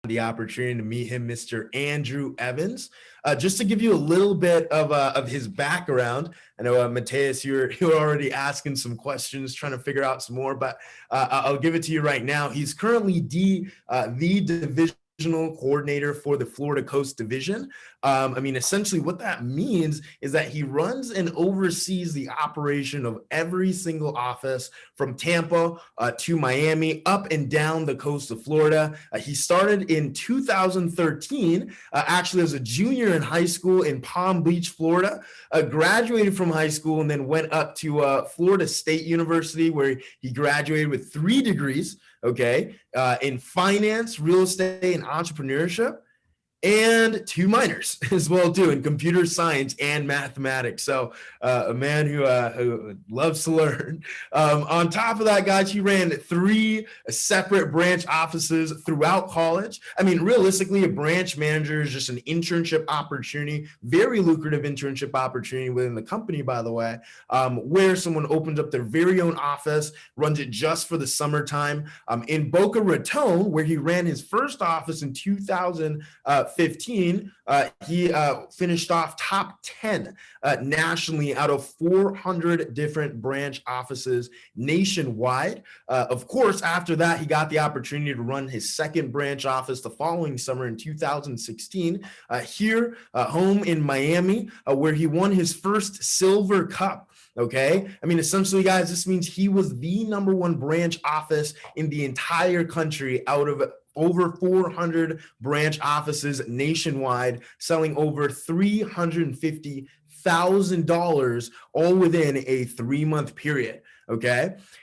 the opportunity to meet him, Mr. Andrew Evans. Just to give you a little bit of his background, I know Mateus, you're already asking some questions, trying to figure out some more, but I'll give it to you right now. He's currently the divisional coordinator for the Florida Coast Division. Essentially what that means is that he runs and oversees the operation of every single office from Tampa to Miami, up and down the coast of Florida. He started in 2013, actually as a junior in high school in Palm Beach, Florida, graduated from high school and then went up to Florida State University, where he graduated with 3 degrees, in finance, real estate, and entrepreneurship, and 2 minors as well too in computer science and mathematics. So a man who loves to learn. On top of that, guys, he ran 3 separate branch offices throughout college. Realistically, a branch manager is just an internship opportunity, very lucrative internship opportunity within the company, by the way, where someone opens up their very own office, runs it just for the summertime. In Boca Raton, where he ran his first office in 2015, he finished off top 10 nationally out of 400 different branch offices nationwide. Of course, after that, he got the opportunity to run his second branch office the following summer in 2016 here home in Miami, where he won his first Silver Cup. Essentially, guys, this means he was the #1 branch office in the entire country out of over 400 branch offices nationwide, selling over $350,000 all within a 3-month period.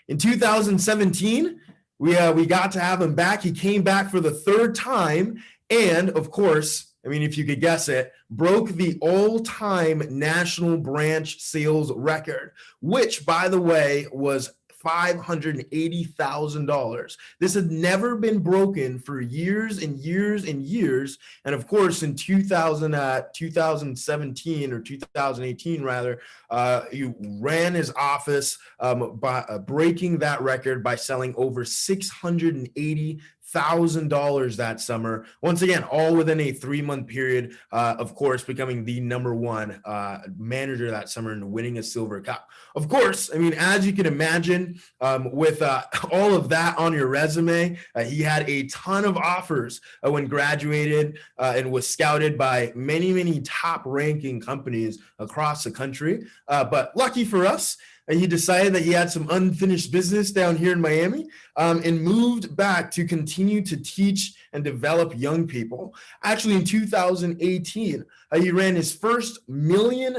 In 2017, we got to have him back. He came back for the 3rd time, and of course, if you could guess it, broke the all-time national branch sales record, which, by the way, was $580,000. This had never been broken for years and years and years. And of course, in 2017 or 2018, rather, he ran his office by breaking that record by selling over $680,000 that summer. Once again, all within a 3-month period, of course, becoming the #1 manager that summer and winning a Silver Cup. Of course, as you can imagine, with all of that on your resume, he had a ton of offers when graduated and was scouted by many, many top-ranking companies across the country. But lucky for us, he decided that he had some unfinished business down here in Miami and moved back to continue to teach and develop young people. Actually, in 2018, he ran his first $1 million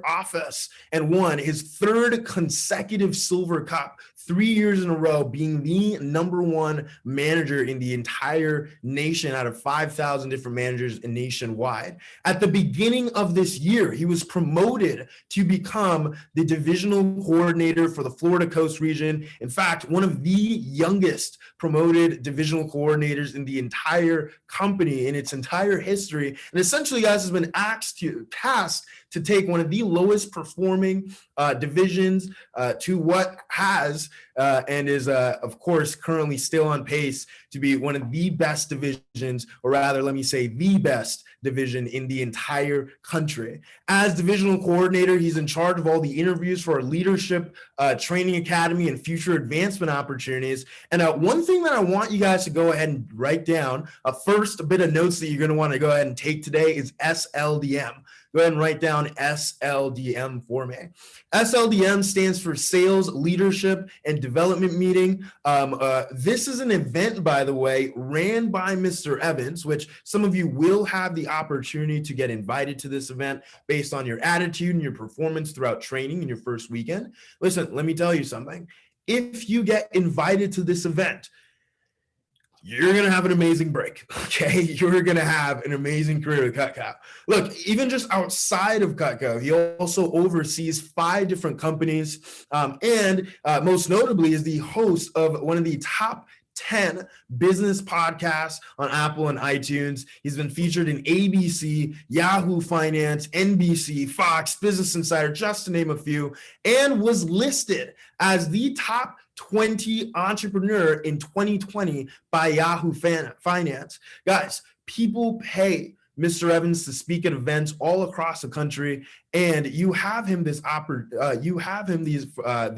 office and won his 3rd consecutive Silver Cup, 3 years in a row, being the #1 manager in the entire nation out of 5,000 different managers nationwide. At the beginning of this year, he was promoted to become the divisional coordinator for the Florida Coast region. In fact, one of the youngest promoted divisional coordinators in the entire company in its entire history. And essentially, guys, has been tasked to take one of the lowest performing divisions to what has and is, of course, currently still on pace to be one of the best divisions, or rather, let me say the best division in the entire country. As divisional coordinator, he's in charge of all the interviews for our leadership training academy and future advancement opportunities. And one thing that I want you guys to go ahead and write down, first bit of notes that you're going to want to go ahead and take today is SLDM. Go ahead and write down SLDM for me. SLDM stands for Sales Leadership and Development Meeting. This is an event, by the way, ran by Mr. Evans, which some of you will have the opportunity to get invited to this event based on your attitude and your performance throughout training in your first weekend. Listen, let me tell you something. If you get invited to this event, you're going to have an amazing break, You're going to have an amazing career with Cutco. Look, even just outside of Cutco, he also oversees 5 different companies, and most notably is the host of one of the top 10 business podcasts on Apple and iTunes. He's been featured in ABC, Yahoo Finance, NBC, Fox, Business Insider, just to name a few, and was listed as the top 20 Entrepreneur in 2020 by Yahoo Finance. Guys, people pay Mr. Evans to speak at events all across the country, and you have him the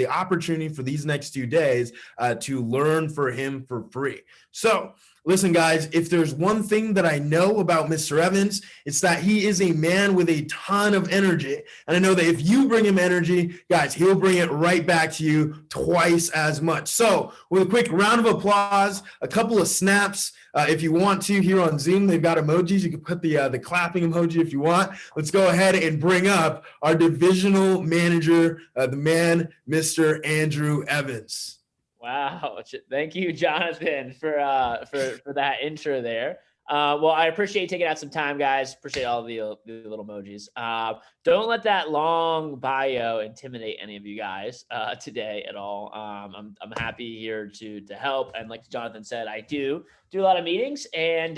opportunity for these next 2 days to learn for him for free. So listen, guys, if there's one thing that I know about Mr. Evans, it's that he is a man with a ton of energy. And I know that if you bring him energy, guys, he'll bring it right back to you twice as much. So with a quick round of applause, a couple of snaps, if you want to here on Zoom, they've got emojis. You can put the clapping emoji if you want. Let's go ahead and bring up our divisional manager, the man, Mr. Andrew Evans. Wow. Thank you, Jonathan, for that intro there. Well, I appreciate taking out some time, guys. Appreciate all the little emojis. Don't let that long bio intimidate any of you guys today at all. I'm happy here to help. And like Jonathan said, I do a lot of meetings and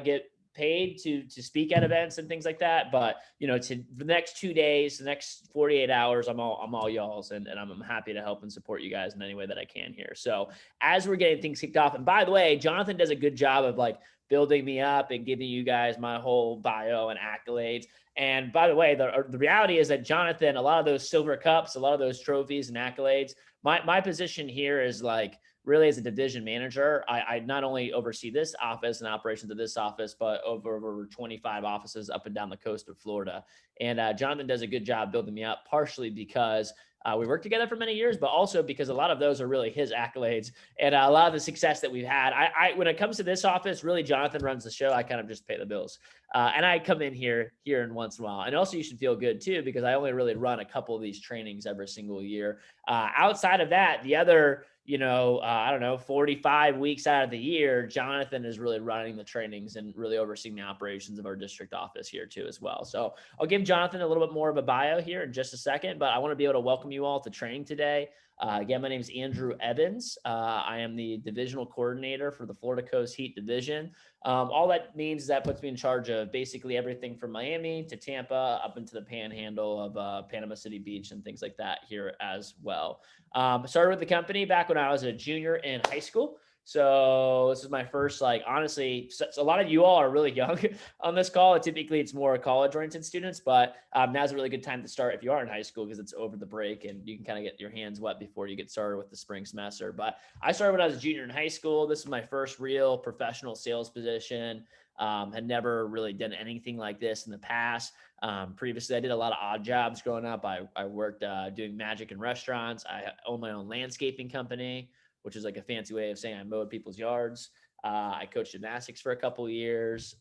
get paid to speak at events and things like that. But to the next 2 days, the next 48 hours, I'm all y'all's, and I'm happy to help and support you guys in any way that I can here. So as we're getting things kicked off, and by the way, Jonathan does a good job of like building me up and giving you guys my whole bio and accolades. And by the way, the reality is that Jonathan, a lot of those silver cups, a lot of those trophies and accolades, my position here is like really as a division manager. I not only oversee this office and operations of this office, but over 25 offices up and down the coast of Florida. And Jonathan does a good job building me up, partially because we worked together for many years, but also because a lot of those are really his accolades and a lot of the success that we've had. When it comes to this office, really Jonathan runs the show. I kind of just pay the bills. And I come in here and once in a while. And also you should feel good too, because I only really run a couple of these trainings every single year. Outside of that, the other, 45 weeks out of the year, Jonathan is really running the trainings and really overseeing the operations of our district office here too as well. So I'll give Jonathan a little bit more of a bio here in just a second, but I want to be able to welcome you all to training today. Again, my name is Andrew Evans. I am the divisional coordinator for the Florida Coast Heat Division. All that means is that puts me in charge of basically everything from Miami to Tampa up into the panhandle of Panama City Beach and things like that here as well. Started with the company back when I was a junior in high school. So this is my first, honestly, a lot of you all are really young on this call. Typically it's more college-oriented students, but now's a really good time to start if you are in high school, because it's over the break and you can kind of get your hands wet before you get started with the spring semester. But I started when I was a junior in high school. This is my first real professional sales position. Had never really done anything like this in the past. Previously, I did a lot of odd jobs growing up. I worked doing magic in restaurants. I own my own landscaping company, which is like a fancy way of saying I mowed people's yards. I coached gymnastics for a couple of years.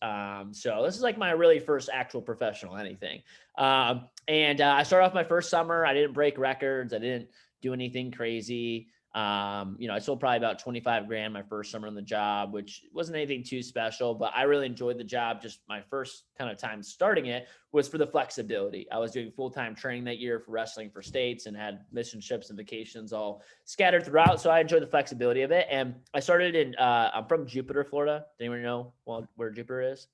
So this is like my really first actual professional anything. And I started off my first summer. I didn't break records. I didn't do anything crazy. I sold probably about 25 grand my first summer on the job, which wasn't anything too special, but I really enjoyed the job. Just my first kind of time starting it was for the flexibility. I was doing full-time training that year for wrestling for states and had mission trips and vacations all scattered throughout. So I enjoyed the flexibility of it. And I started I'm from Jupiter, Florida. Does anyone know where Jupiter is?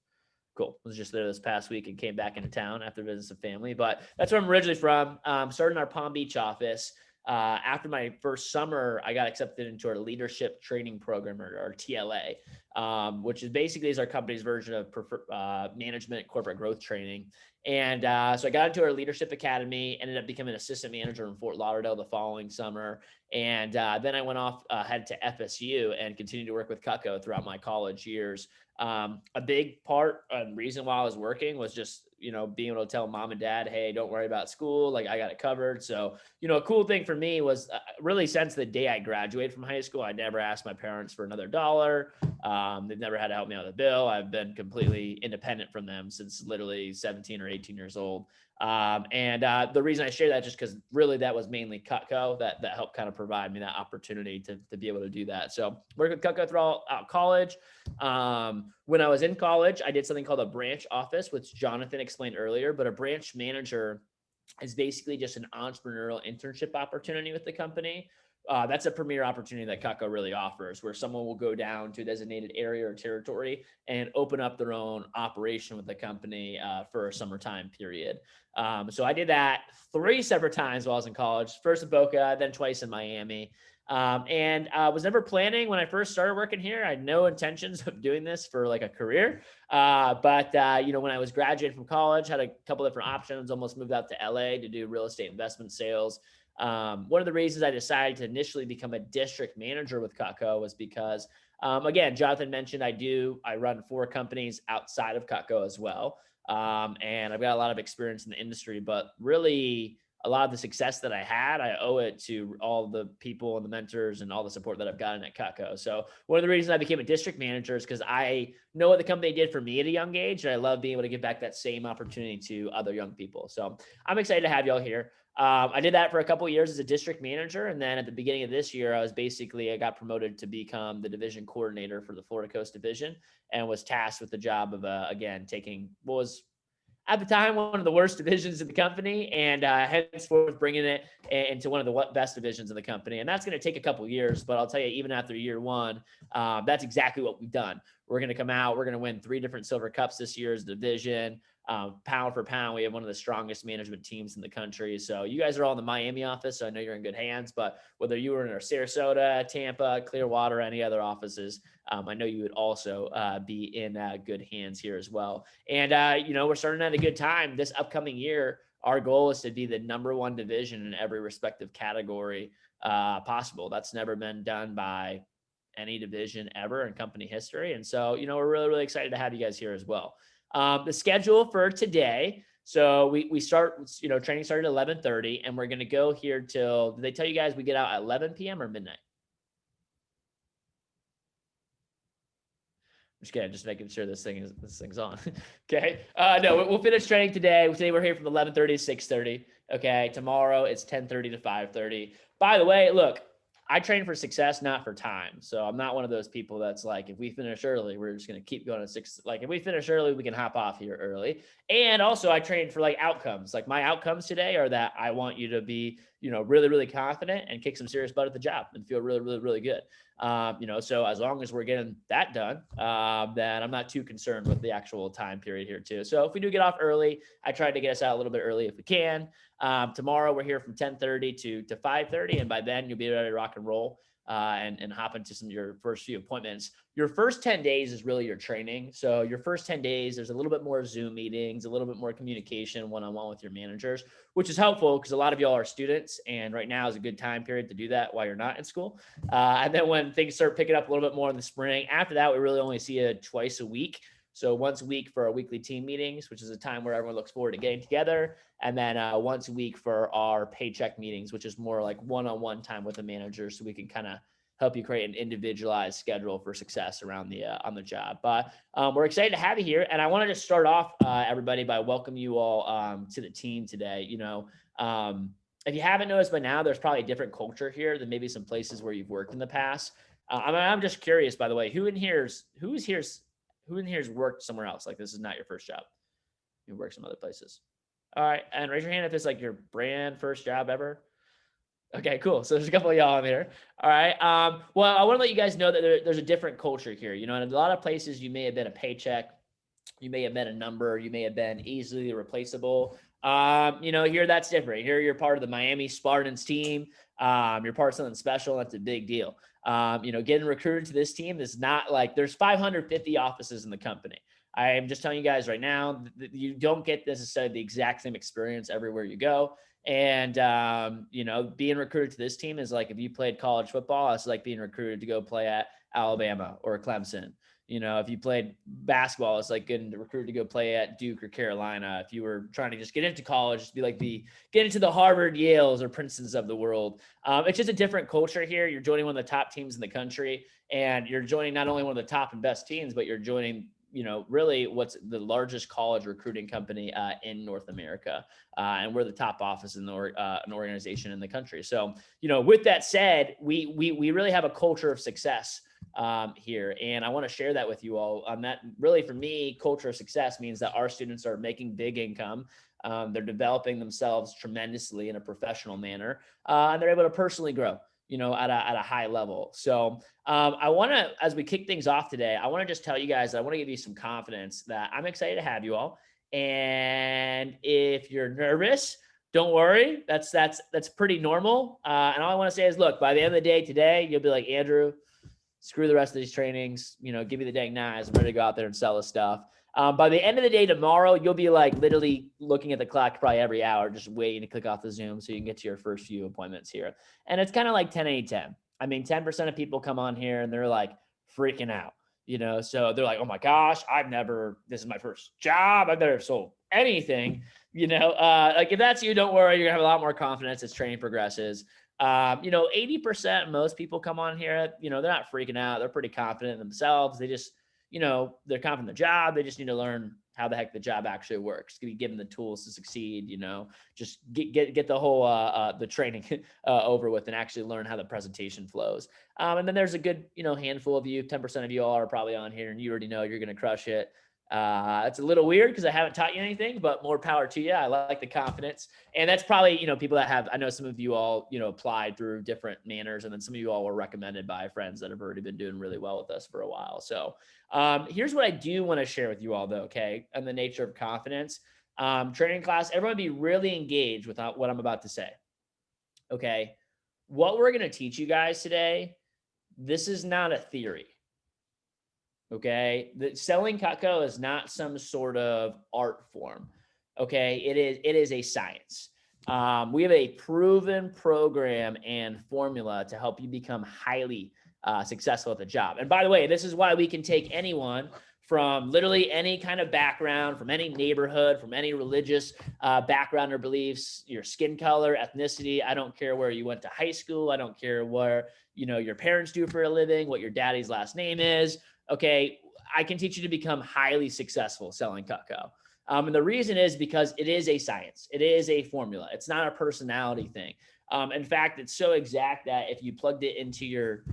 Cool. I was just there this past week and came back into town after visiting some family, but that's where I'm originally from. Started in our Palm Beach office. After my first summer, I got accepted into our leadership training program, or TLA, which is basically our company's version of management corporate growth training. And so I got into our leadership academy, ended up becoming an assistant manager in Fort Lauderdale the following summer. And then I went off, head to FSU and continued to work with Cutco throughout my college years. A big part and reason why I was working was just, being able to tell mom and dad, hey, don't worry about school. Like, I got it covered. So, a cool thing for me was really since the day I graduated from high school, I never asked my parents for another dollar. They've never had to help me out of the bill. I've been completely independent from them since literally 17 or 18 years old. And the reason I share that just because really that was mainly Cutco that helped kind of provide me that opportunity to be able to do that. So worked with Cutco throughout college. When I was in college, I did something called a branch office, which Jonathan explained earlier, but a branch manager is basically just an entrepreneurial internship opportunity with the company. That's a premier opportunity that Cutco really offers, where someone will go down to a designated area or territory and open up their own operation with the company for a summertime period. So I did that 3 separate times while I was in college, first in Boca, then twice in Miami. And was never planning when I first started working here. I had no intentions of doing this for like a career. But when I was graduating from college, had a couple different options, almost moved out to LA to do real estate investment sales. One of the reasons I decided to initially become a district manager with Cutco was because, again, Jonathan mentioned I run 4 companies outside of Cutco as well. And I've got a lot of experience in the industry, but really a lot of the success that I had, I owe it to all the people and the mentors and all the support that I've gotten at Cutco. So one of the reasons I became a district manager is because I know what the company did for me at a young age, and I love being able to give back that same opportunity to other young people. So I'm excited to have y'all here. I did that for a couple of years as a district manager, and then at the beginning of this year, I got promoted to become the division coordinator for the Florida Coast Division, and was tasked with the job of again taking what was at the time one of the worst divisions in the company, and henceforth bringing it into one of the best divisions in the company. And that's going to take a couple of years, but I'll tell you, even after year 1, that's exactly what we've done. We're going to come out, we're going to win 3 different silver cups this year as a division. Pound for pound, we have one of the strongest management teams in the country. So you guys are all in the Miami office, so I know you're in good hands. But whether you were in our Sarasota, Tampa, Clearwater, any other offices, I know you would also be in good hands here as well. And we're starting at a good time. This upcoming year, our goal is to be the #1 division in every respective category possible. That's never been done by any division ever in company history. And so, we're really, really excited to have you guys here as well. The schedule for today. So we start, training started at 11:30, and we're going to go here till, did they tell you guys we get out at 11 p.m. or midnight? Just making sure this thing's on. Okay. No, we'll finish training today. Today we're here from 11:30 to 6:30. Okay. Tomorrow it's 10:30 to 5:30. By the way, look, I train for success, not for time. So I'm not one of those people that's like, if we finish early, we're just going to keep going at 6. Like if we finish early, we can hop off here early. And also I train for like outcomes. Like my outcomes today are that I want you to be, really, really confident and kick some serious butt at the job and feel really, really, really good. So as long as we're getting that done, then I'm not too concerned with the actual time period here too. So if we do get off early, I try to get us out a little bit early if we can. Tomorrow we're here from 10:30 to 5:30, and by then you'll be ready to rock and roll and hop into some of your first few appointments. Your first 10 days is really your training. So your first 10 days, there's a little bit more Zoom meetings, a little bit more communication one-on-one with your managers, which is helpful because a lot of y'all are students, and right now is a good time period to do that while you're not in school. And then when things start picking up a little bit more in the spring, after that, we really only see you twice a week. So once a week for our weekly team meetings, which is a time where everyone looks forward to getting together. And then once a week for our paycheck meetings, which is more like one-on-one time with the manager. So we can kind of help you create an individualized schedule for success around the on the job. But we're excited to have you here. And I want to just start off, everybody, by welcoming you all to the team today. If you haven't noticed by now, there's probably a different culture here than maybe some places where you've worked in the past. I'm just curious, by the way, who in here's worked somewhere else? Like this is not your first job. You worked some other places. All right. And raise your hand if it's like your brand first job ever. Okay, cool. So there's a couple of y'all in there. All right. Well, I want to let you guys know that there's a different culture here. In a lot of places, you may have been a paycheck, you may have been a number, you may have been easily replaceable. Here that's different. Here you're part of the Miami Spartans team. You're part of something special. That's a big deal. Getting recruited to this team is not like there's 550 offices in the company. I am just telling you guys right now that you don't get necessarily the exact same experience everywhere you go. And, being recruited to this team is like if you played college football, it's like being recruited to go play at Alabama or Clemson. If you played basketball, it's like getting recruited to go play at Duke or Carolina. If you were trying to just get into college, just be like get into the Harvard, Yales, or Princetons of the world. It's just a different culture here. You're joining one of the top teams in the country, and you're joining not only one of the top and best teams, but you're joining really what's the largest college recruiting company in North America. And we're the top office in an organization in the country. So, with that said, we really have a culture of success here. And I want to share that with you all. That really, for me, culture of success means that our students are making big income. They're developing themselves tremendously in a professional manner, and they're able to personally grow, at a high level. So I want to, as we kick things off today, I want to just tell you guys, I want to give you some confidence that I'm excited to have you all. And if you're nervous, Don't worry. That's pretty normal. And all I want to say is, look, by the end of the day today, you'll be like, Andrew, screw the rest of these trainings, give me the dang knives. I'm ready to go out there and sell this stuff. By the end of the day tomorrow, you'll be like literally looking at the clock probably every hour, just waiting to click off the Zoom so you can get to your first few appointments here. And it's kind of like 10-8-10. I mean, 10% of people come on here and they're like freaking out, so they're like, oh my gosh, this is my first job. I've never sold anything, like if that's you, don't worry. You're gonna have a lot more confidence as training progresses. 80%, most people come on here, they're not freaking out. They're pretty confident in themselves. They just, they're confident in the job. They just need to learn how the heck the job actually works. Be given the tools to succeed, just get the whole, the training over with and actually learn how the presentation flows. And then there's a good, handful of you, 10% of you all are probably on here and you already know you're going to crush it. It's a little weird because I haven't taught you anything, but more power to you. I like the confidence. And that's probably, people that I know some of you all, applied through different manners. And then some of you all were recommended by friends that have already been doing really well with us for a while. So here's what I do want to share with you all though. Okay. And the nature of confidence, training class, everyone be really engaged with what I'm about to say. Okay. What we're going to teach you guys today, this is not a theory. Okay. The selling Cutco is not some sort of art form. Okay. It is a science. We have a proven program and formula to help you become highly successful at the job. And by the way, this is why we can take anyone from literally any kind of background, from any neighborhood, from any religious background or beliefs, your skin color, ethnicity. I don't care where you went to high school. I don't care where, your parents do for a living, what your daddy's last name is. Okay, I can teach you to become highly successful selling Cutco. And the reason is because it is a science. It is a formula. It's not a personality thing. In fact, it's so exact that if you plugged it into your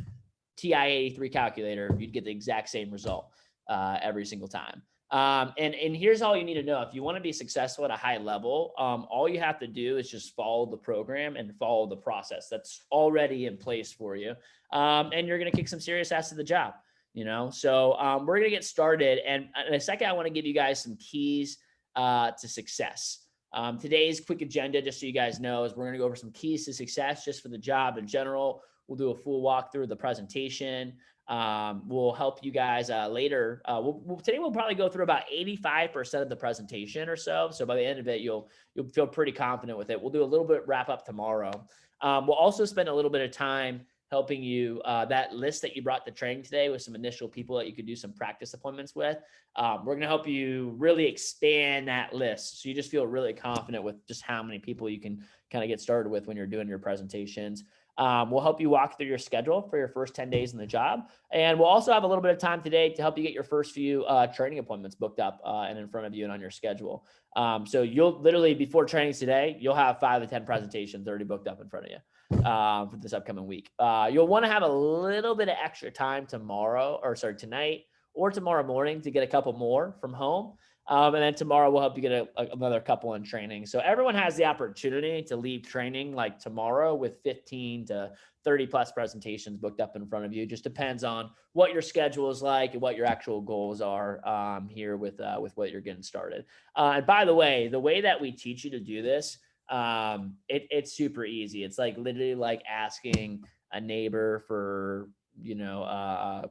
TI-83 calculator, you'd get the exact same result every single time. And here's all you need to know. If you want to be successful at a high level, all you have to do is just follow the program and follow the process that's already in place for you. And you're going to kick some serious ass to the job. So we're going to get started. And in a second, I want to give you guys some keys to success. Today's quick agenda, just so you guys know, is we're going to go over some keys to success just for the job in general. We'll do a full walkthrough of the presentation. We'll help you guys later. Today we'll probably go through about 85% of the presentation or so. So by the end of it, you'll feel pretty confident with it. We'll do a little bit wrap up tomorrow. We'll also spend a little bit of time helping you, that list that you brought to training today with some initial people that you could do some practice appointments with. We're going to help you really expand that list. So you just feel really confident with just how many people you can kind of get started with when you're doing your presentations. We'll help you walk through your schedule for your first 10 days in the job. And we'll also have a little bit of time today to help you get your first few training appointments booked up and in front of you and on your schedule. So you'll literally, before trainings today, you'll have 5 to 10 presentations already booked up in front of you for this upcoming week. You'll want to have a little bit of extra time tonight or tomorrow morning to get a couple more from home. And then tomorrow we'll help you get another couple in training. So everyone has the opportunity to leave training like tomorrow with 15 to 30 plus presentations booked up in front of you. Just depends on what your schedule is like and what your actual goals are here with what you're getting started. And by the way that we teach you to do this, it's super easy. It's like literally like asking a neighbor for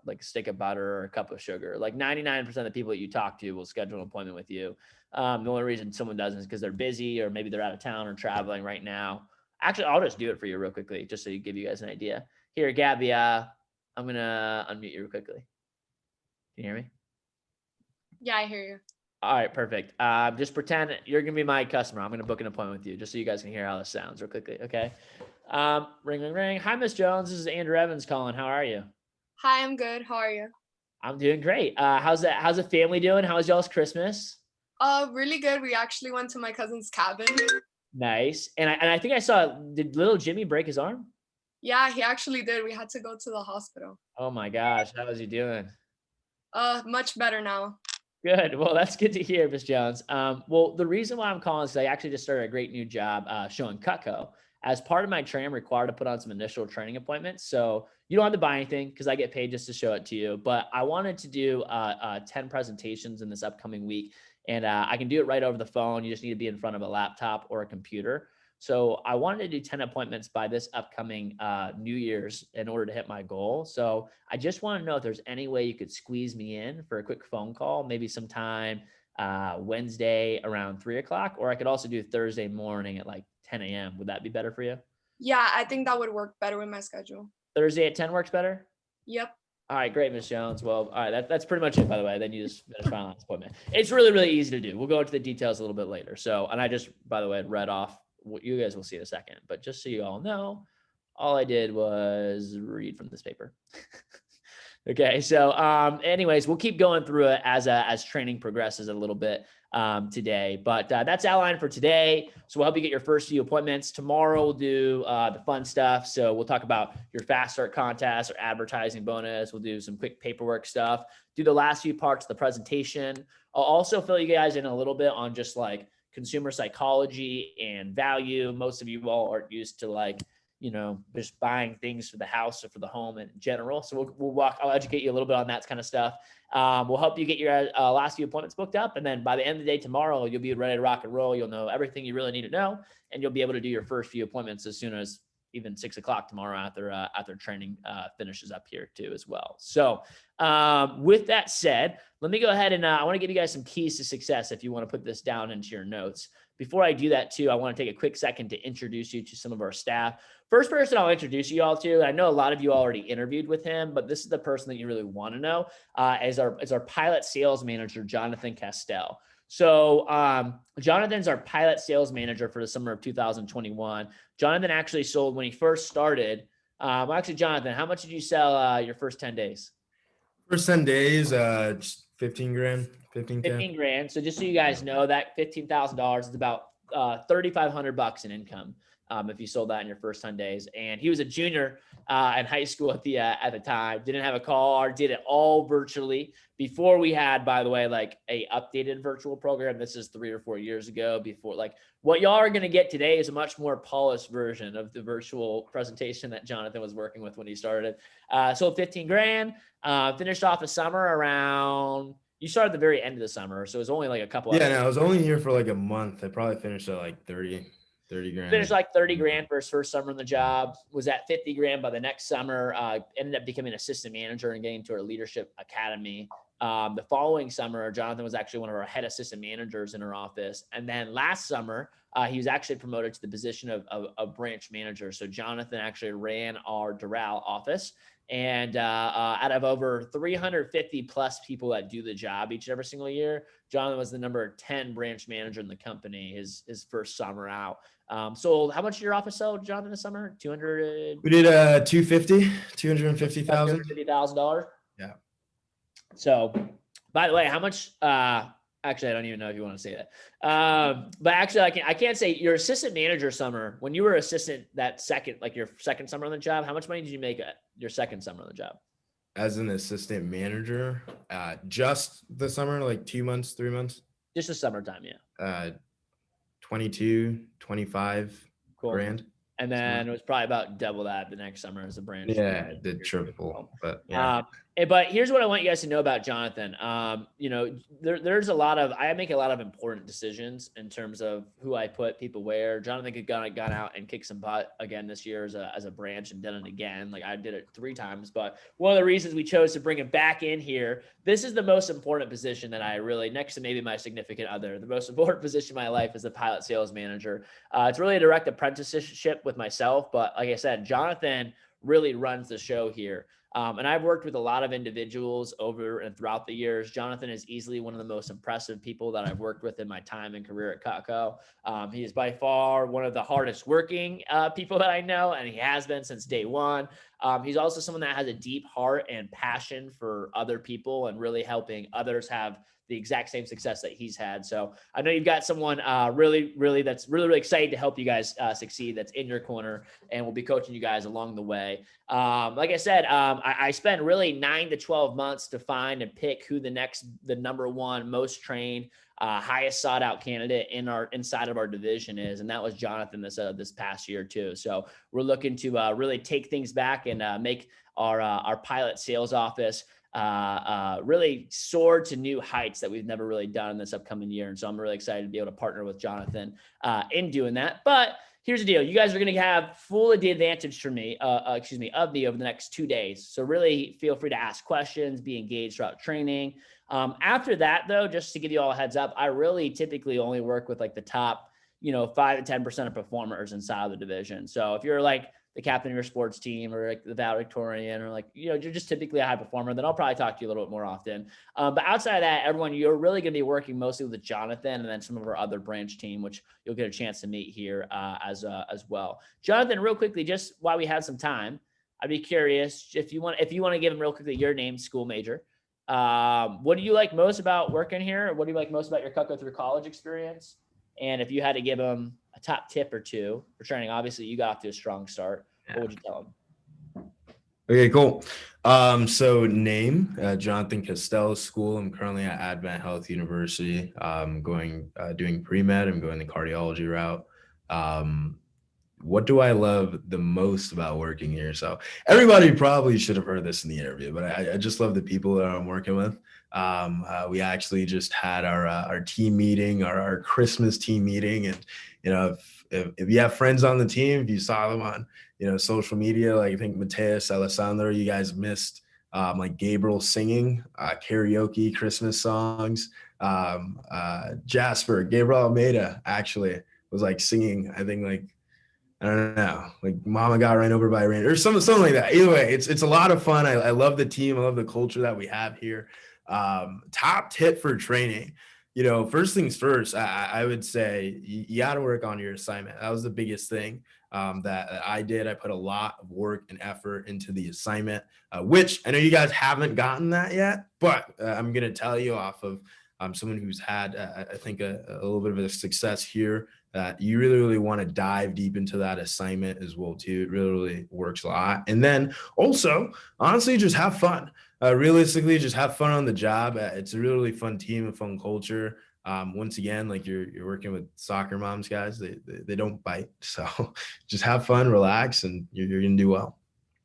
like a stick of butter or a cup of sugar. Like 99% of the people that you talk to will schedule an appointment with you. The only reason someone doesn't is because they're busy or maybe they're out of town or traveling right now. Actually, I'll just do it for you real quickly, just so you give you guys an idea. Here, Gabby, I'm going to unmute you real quickly. Can you hear me? Yeah, I hear you. All right, perfect. Just pretend you're going to be my customer. I'm going to book an appointment with you just so you guys can hear how this sounds real quickly. Okay. Ring, ring, ring. Hi, Miss Jones. This is Andrew Evans calling. How are you? Hi, I'm good. How are you? I'm doing great. How's the family doing? How was y'all's Christmas? Really good. We actually went to my cousin's cabin. Nice. And I think I saw, did little Jimmy break his arm? Yeah, he actually did. We had to go to the hospital. Oh my gosh. How is he doing? Much better now. Good. Well, that's good to hear, Miss Jones. Well, the reason why I'm calling is I actually just started a great new job showing Cutco. As part of my training, I'm required to put on some initial training appointments. So you don't have to buy anything because I get paid just to show it to you. But I wanted to do 10 presentations in this upcoming week. And I can do it right over the phone. You just need to be in front of a laptop or a computer. So I wanted to do 10 appointments by this upcoming New Year's in order to hit my goal. So I just want to know if there's any way you could squeeze me in for a quick phone call, maybe sometime Wednesday around 3 o'clock, or I could also do Thursday morning at like 10 a.m. Would that be better for you? Yeah, I think that would work better with my schedule. Thursday at 10 works better? Yep. All right, great, Miss Jones. Well, all right, that's pretty much it, by the way. Then you just finish final appointment. It's really, really easy to do. We'll go into the details a little bit later. So, and I just, by the way, read off what you guys will see in a second. But just so you all know, all I did was read from this paper. Okay, so anyways, we'll keep going through it as training progresses a little bit today, but that's outlined for today. So we'll help you get your first few appointments. Tomorrow we'll do the fun stuff. So we'll talk about your fast start contest or advertising bonus. We'll do some quick paperwork stuff, do the last few parts of the presentation. I'll also fill you guys in a little bit on just like consumer psychology and value. Most of you all are used to like, you know, just buying things for the house or for the home in general. So I'll educate you a little bit on that kind of stuff. We'll help you get your last few appointments booked up. And then by the end of the day tomorrow, you'll be ready to rock and roll. You'll know everything you really need to know, and you'll be able to do your first few appointments as soon as even 6 o'clock tomorrow after training finishes up here too as well. So with that said, let me go ahead and I want to give you guys some keys to success if you want to put this down into your notes. Before I do that too, I want to take a quick second to introduce you to some of our staff. First person I'll introduce you all to, I know a lot of you already interviewed with him, but this is the person that you really want to know, is our pilot sales manager, Jonathan Castell. So Jonathan's our pilot sales manager for the summer of 2021. Jonathan actually sold when he first started. Actually, Jonathan, how much did you sell your first 10 days? First 10 days, just 15 grand, 15K. 15 grand. So just so you guys know, that $15,000 is about $3,500 in income if you sold that in your first 10 days. And he was a junior in high school at the time, didn't have a car, did it all virtually before we had, by the way, like a updated virtual program. This is 3 or 4 years ago. Before, like, what y'all are going to get today is a much more polished version of the virtual presentation that Jonathan was working with when he started. Sold 15 grand, finished off the summer around, you started at the very end of the summer. So it was only like a couple. Yeah, no, I was only here for like a month. I probably finished at like 30 grand. Finished like 30 grand for his first summer in the job, was at 50 grand by the next summer, ended up becoming assistant manager and getting to our leadership academy. The following summer, Jonathan was actually one of our head assistant managers in our office. And then last summer, he was actually promoted to the position of branch manager. So Jonathan actually ran our Doral office. And out of over 350 plus people that do the job each and every single year, Jonathan was the number 10 branch manager in the company his first summer out. Sold, how much did your office sell, Jonathan, this summer? 200? We did 250,000. $250,000. Yeah. So, by the way, how much? Actually, I don't even know if you want to say that. But actually, I can't say your assistant manager summer, when you were assistant that second, like your second summer on the job, how much money did you make at your second summer on the job? As an assistant manager, just the summer, like 2 months, 3 months. Just the summertime, yeah. 22, 25 Cool. grand. And then it was probably about double that the next summer as a branch. Yeah, it did triple, but yeah. But here's what I want you guys to know about Jonathan. You know, there's a lot of, I make a lot of important decisions in terms of who I put people where. Jonathan could gone out and kick some butt again this year as a branch and done it again. Like I did it 3 times, but one of the reasons we chose to bring him back in here, this is the most important position that I really, next to maybe my significant other, the most important position in my life is the pilot sales manager. It's really a direct apprenticeship with myself, but like I said, Jonathan really runs the show here. And I've worked with a lot of individuals over and throughout the years. Jonathan is easily one of the most impressive people that I've worked with in my time and career at Cutco. He is by far one of the hardest working people that I know, and he has been since day one. He's also someone that has a deep heart and passion for other people and really helping others have the exact same success that he's had. So I know you've got someone really excited to help you guys succeed, that's in your corner, and will be coaching you guys along the way. Like I said, I spent really 9 to 12 months to find and pick who the number one most trained, highest sought out candidate inside of our division is. And that was Jonathan this past year too. So we're looking to really take things back and make our pilot sales office really soar to new heights that we've never really done in this upcoming year. And so I'm really excited to be able to partner with Jonathan in doing that. But here's the deal. You guys are going to have full of the advantage from me, of me over the next 2 days. So really feel free to ask questions, be engaged throughout training. After that though, just to give you all a heads up, I really typically only work with like the top, 5 to 10% of performers inside of the division. So if you're like the captain of your sports team or like the valedictorian or like, you're just typically a high performer, then I'll probably talk to you a little bit more often. But outside of that, everyone, you're really going to be working mostly with Jonathan and then some of our other branch team, which you'll get a chance to meet here as well. Jonathan, real quickly, just while we have some time, I'd be curious if you want to give him real quickly your name, school major. What do you like most about working here? What do you like most about your Cutco through college experience? And if you had to give him a top tip or two for training, obviously you got off to a strong start. What would you tell him? Okay, cool. So name, Jonathan Costello School. I'm currently at Advent Health University. Doing pre-med. I'm going the cardiology route. What do I love the most about working here? So everybody probably should have heard this in the interview, but I just love the people that I'm working with. We actually just had our team meeting, our Christmas team meeting, and if you have friends on the team, if you saw them on social media, like I think Mateus, Alessandro, you guys missed like Gabriel singing karaoke Christmas songs. Jasper, Gabriel Almeida actually was like singing, I think like, I don't know, like Mama Got Ran Over by a Rain or something like that. Either way, it's a lot of fun. I love the team. I love the culture that we have here. Top tip for training. First things first, I would say you got to work on your assignment. That was the biggest thing that I did. I put a lot of work and effort into the assignment, which I know you guys haven't gotten that yet, but I'm going to tell you off of someone who's had, I think, a little bit of a success here, that you really, really want to dive deep into that assignment as well, too. It really, really works a lot. And then also, honestly, just have fun. Realistically, just have fun on the job. It's a really, really fun team, a fun culture. Once again, like you're working with soccer moms, guys, they don't bite. So just have fun, relax, and you're going to do well.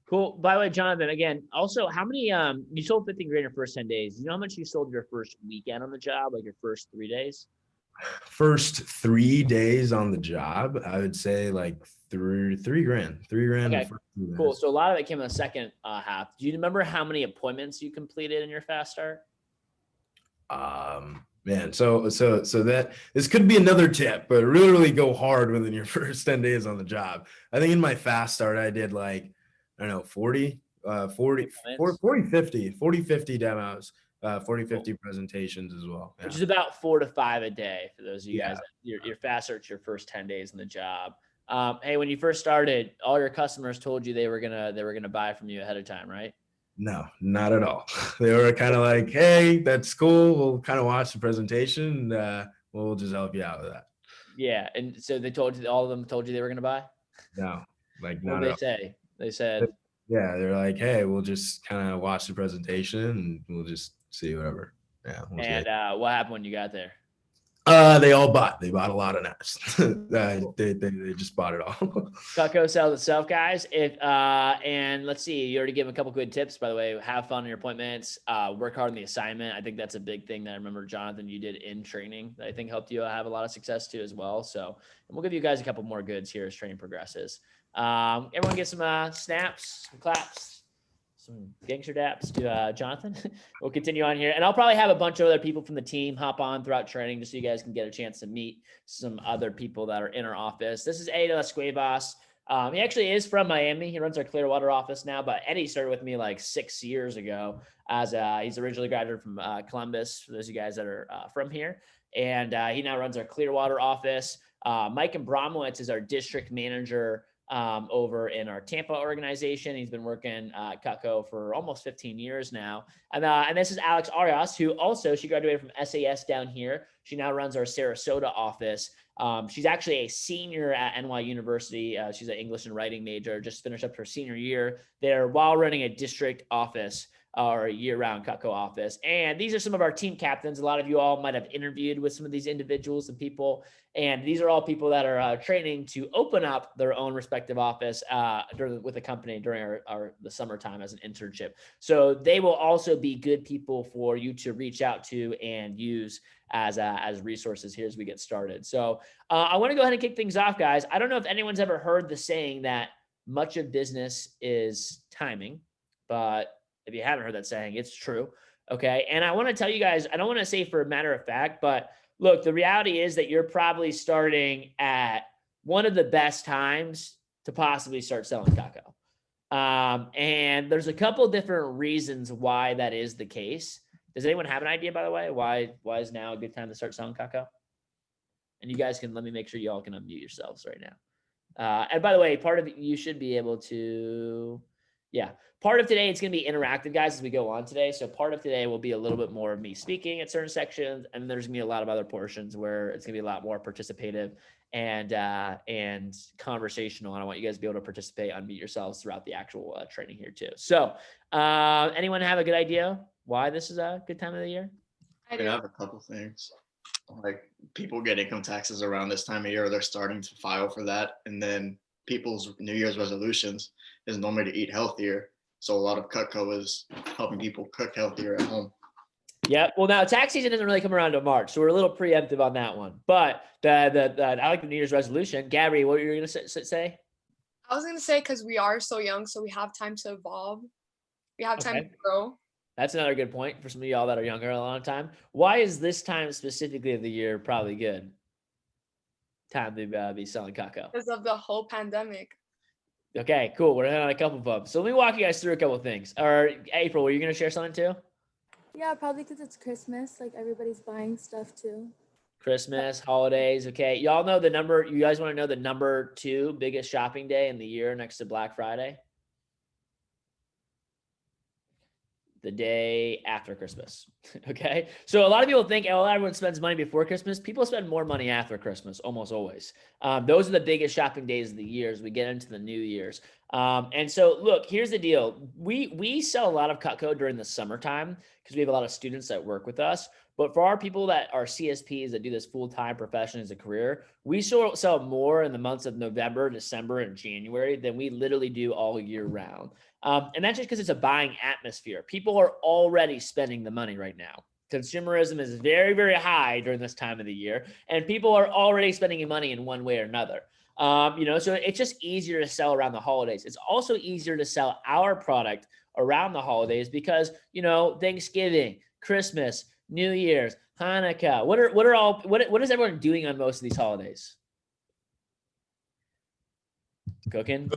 Cool. By the way, Jonathan, again, also, how many, you sold 50 grand your first 10 days. You know how much you sold your first weekend on the job, like your first 3 days? First 3 days on the job, I would say like $3 grand. Okay, the cool. So a lot of it came in the second half. Do you remember how many appointments you completed in your fast start? Man, so that this could be another tip, but really go hard within your first 10 days on the job. I think in my fast start, I did like, I don't know, 40, 50 demos, 50 presentations as well. Which is about 4 to 5 a day for those of you guys. Your fast start's your first 10 days in the job. Hey, when you first started, all your customers told you they were gonna buy from you ahead of time, right? No, not at all. They were kind of like, "Hey, that's cool. We'll kind of watch the presentation. We'll just help you out with that." Yeah, and so all of them told you they were gonna buy? No, like What not did at they all. say? They said, Yeah, they're like, "Hey, we'll just kind of watch the presentation and we'll just see whatever." Yeah, we'll see. and what happened when you got there? They all bought. They bought a lot of nets. They just bought it all. Cutco sells itself, guys. And let's see, you already gave a couple good tips, by the way. Have fun in your appointments. Work hard on the assignment. I think that's a big thing that I remember, Jonathan, you did in training that I think helped you have a lot of success too as well. So, and we'll give you guys a couple more goods here as training progresses. Everyone get some snaps, some claps, some gangster daps to Jonathan. We'll continue on here. And I'll probably have a bunch of other people from the team hop on throughout training just so you guys can get a chance to meet some other people that are in our office. This is Eddie De Las Cuevas. He actually is from Miami. He runs our Clearwater office now, but Eddie started with me like 6 years ago as he's originally graduated from Columbus, for those of you guys that are from here. And he now runs our Clearwater office. Mike Abramowitz is our district manager over in our Tampa organization. He's been working at Cutco for almost 15 years now. And this is Alex Arias, who also, she graduated from SAS down here. She now runs our Sarasota office. She's actually a senior at NY University. She's an English and writing major, just finished up her senior year there while running a district office our year-round Cutco office. And these are some of our team captains. A lot of you all might have interviewed with some of these individuals and people. And these are all people that are training to open up their own respective office with the company during the summertime as an internship. So they will also be good people for you to reach out to and use as resources here as we get started. So I want to go ahead and kick things off, guys. I don't know if anyone's ever heard the saying that much of business is timing, but if you haven't heard that saying, it's true. Okay. And I want to tell you guys, I don't want to say for a matter of fact, but look, the reality is that you're probably starting at one of the best times to possibly start selling Cutco. And there's a couple different reasons why that is the case. Does anyone have an idea, by the way, why is now a good time to start selling Cutco? And you guys can, let me make sure you all can unmute yourselves right now. And by the way, part of it, you should be able to, part of today, it's going to be interactive, guys, as we go on today. So part of today will be a little bit more of me speaking at certain sections, and there's going to be a lot of other portions where it's going to be a lot more participative and conversational. And I want you guys to be able to participate, unmute yourselves throughout the actual training here too. So anyone have a good idea why this is a good time of the year? I I do. have a couple things. Like people get income taxes around this time of year, they're starting to file for that. And then people's New Year's resolutions is normally to eat healthier. So a lot of Cutco is helping people cook healthier at home. Yeah. Well, now tax season doesn't really come around until March, so we're a little preemptive on that one. But I like the New Year's resolution. Gabby, what were you going to say? I was gonna say because we are so young, so we have time to evolve. We have time Okay. to grow. That's another good point for some of y'all that are younger a long time. Why is this time specifically of the year probably good time to be selling Cutco? Because of the whole pandemic. Okay, cool. We're hitting on a couple of them. So let me walk you guys through a couple of things. Or April, were you going to share something too? Yeah, probably because it's Christmas. Like everybody's buying stuff too. Christmas, holidays. Okay. Y'all know the number. You guys want to know the number 2 biggest shopping day in the year next to Black Friday? The day after Christmas. Okay. So a lot of people think, oh, everyone spends money before Christmas. People spend more money after Christmas, almost always. Those are the biggest shopping days of the year as we get into the New Year's. And so look, here's the deal. We sell a lot of Cutco during the summertime because we have a lot of students that work with us. But for our people that are CSPs that do this full-time profession as a career, we sell more in the months of November, December, and January than we literally do all year round. And that's just because it's a buying atmosphere. People are already spending the money right now. Consumerism is very, very high during this time of the year, and people are already spending money in one way or another. So it's just easier to sell around the holidays. It's also easier to sell our product around the holidays because, Thanksgiving, Christmas, New Year's, Hanukkah. What is everyone doing on most of these holidays? Cooking,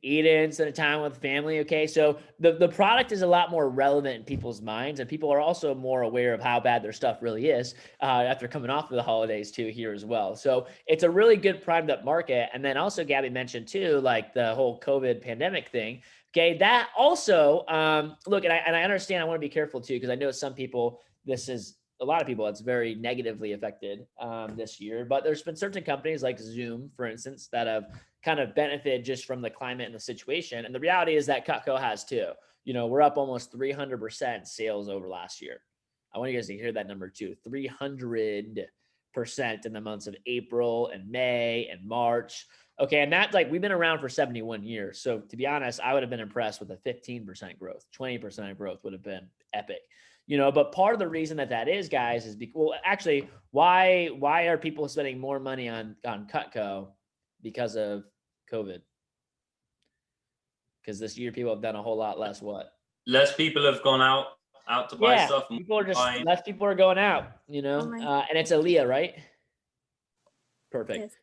eating, spending time with family. Okay. So the product is a lot more relevant in people's minds, and people are also more aware of how bad their stuff really is after coming off of the holidays too here as well. So it's a really good primed up market. And then also Gabby mentioned too, like the whole COVID pandemic thing. Okay. That also, look, and I understand, I want to be careful too, because I know some people, a lot of people, it's very negatively affected this year, but there's been certain companies like Zoom, for instance, that have kind of benefited just from the climate and the situation. And the reality is that Cutco has too. We're up almost 300% sales over last year. I want you guys to hear that number too, 300% in the months of April and May and March. Okay. And that's like, we've been around for 71 years. So to be honest, I would have been impressed with a 15% growth, 20% growth would have been epic. But part of the reason that is, guys, is actually, why are people spending more money on Cutco? Because of COVID. Because this year people have done a whole lot less what? Less people have gone out to buy stuff. Less people are going out, and it's Aaliyah, right? Perfect.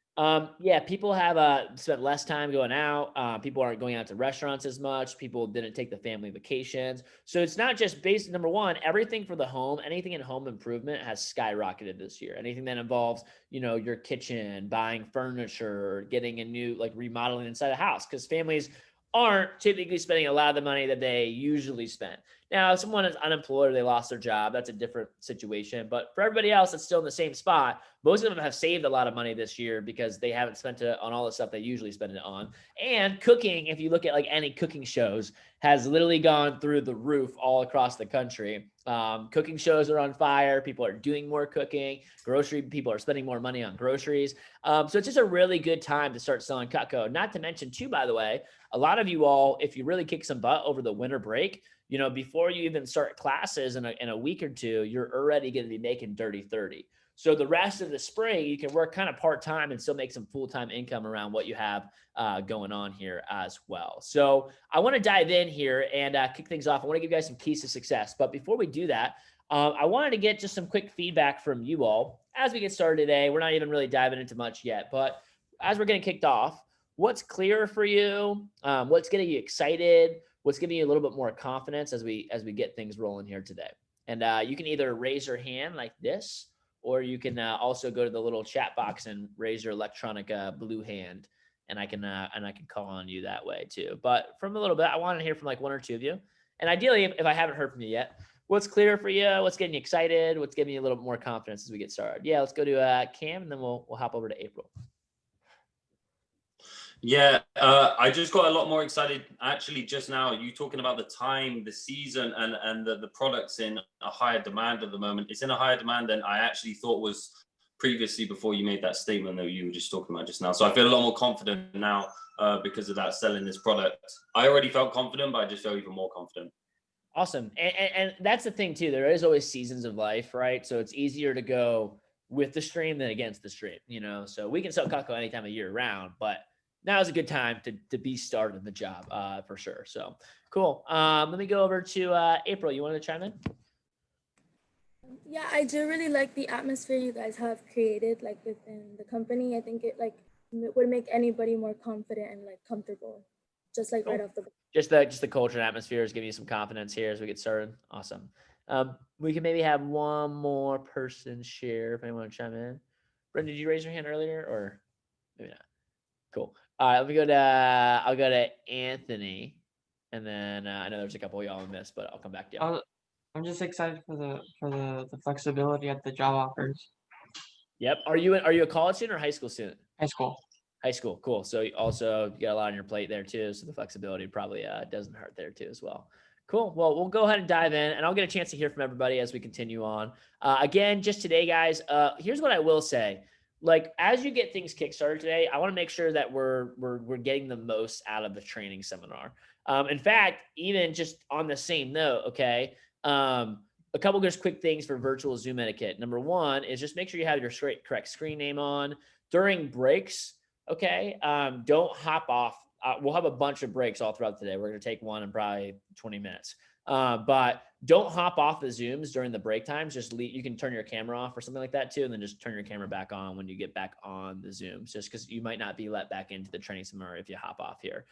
Yes. People have spent less time going out. People aren't going out to restaurants as much. People didn't take the family vacations. So it's not just based, number one, everything for the home, anything in home improvement has skyrocketed this year. Anything that involves, your kitchen, buying furniture, getting a new, remodeling inside a house, because families aren't typically spending a lot of the money that they usually spend. Now, if someone is unemployed or they lost their job, that's a different situation. But for everybody else that's still in the same spot, most of them have saved a lot of money this year because they haven't spent it on all the stuff they usually spend it on. And cooking, if you look at like any cooking shows, has literally gone through the roof all across the country. Cooking shows are on fire. People are doing more cooking. Grocery people are spending more money on groceries. So it's just a really good time to start selling Cutco. Not to mention too, by the way, a lot of you all, if you really kick some butt over the winter break, you know, before you even start classes in a week or two, you're already going to be making dirty 30. So the rest of the spring, you can work kind of part-time and still make some full-time income around what you have going on here as well. So I want to dive in here and kick things off. I want to give you guys some keys to success. But before we do that, I wanted to get just some quick feedback from you all as we get started today. We're not even really diving into much yet, but as we're getting kicked off, what's clear for you? What's getting you excited? What's giving you a little bit more confidence as we get things rolling here today? And you can either raise your hand like this, or you can also go to the little chat box and raise your electronic blue hand, and I can call on you that way too. But from a little bit, I want to hear from like one or two of you. And ideally, if I haven't heard from you yet, what's clear for you? What's getting you excited? What's giving you a little bit more confidence as we get started? Yeah, let's go to Cam, and then we'll hop over to April. Yeah, I just got a lot more excited actually just now. You talking about the time, the season, and the products in a higher demand at the moment. It's in a higher demand than I actually thought was previously before you made that statement that you were just talking about just now. So I feel a lot more confident now because of that, selling this product. I already felt confident, but I just feel even more confident. Awesome. And that's the thing too. There is always seasons of life, right? So it's easier to go with the stream than against the stream, you know? So we can sell Cutco any time of year round, but now is a good time to be started in the job for sure. So cool. Let me go over to April. You want to chime in? Yeah, I do really like the atmosphere you guys have created, like within the company. I think it like would make anybody more confident and like comfortable, just like right off the bat. Just the culture and atmosphere is giving you some confidence here as we get started. Awesome. We can maybe have one more person share if anyone want to chime in. Brendan, did you raise your hand earlier or maybe not? Cool. All right, let me go to, I'll go to Anthony, and then I know there's a couple of y'all in this, but I'll come back to you. I'm just excited for the flexibility at the job offers. Yep. Are you a college student or high school student? High school. High school. Cool. So you also got a lot on your plate there too. So the flexibility probably doesn't hurt there too as well. Cool. Well, we'll go ahead and dive in, and I'll get a chance to hear from everybody as we continue on. Again, just today, guys, here's what I will say. Like, as you get things kickstarted today, I want to make sure that we're getting the most out of the training seminar. In fact, even just on the same note, okay, a couple just quick things for virtual Zoom etiquette. Number one is just make sure you have your correct screen name on during breaks. Okay, don't hop off. We'll have a bunch of breaks all throughout the day. We're going to take one in probably 20 minutes. But don't hop off the Zooms during the break times. Just leave, you can turn your camera off or something like that too. And then just turn your camera back on when you get back on the Zooms, just because you might not be let back into the training seminar if you hop off here.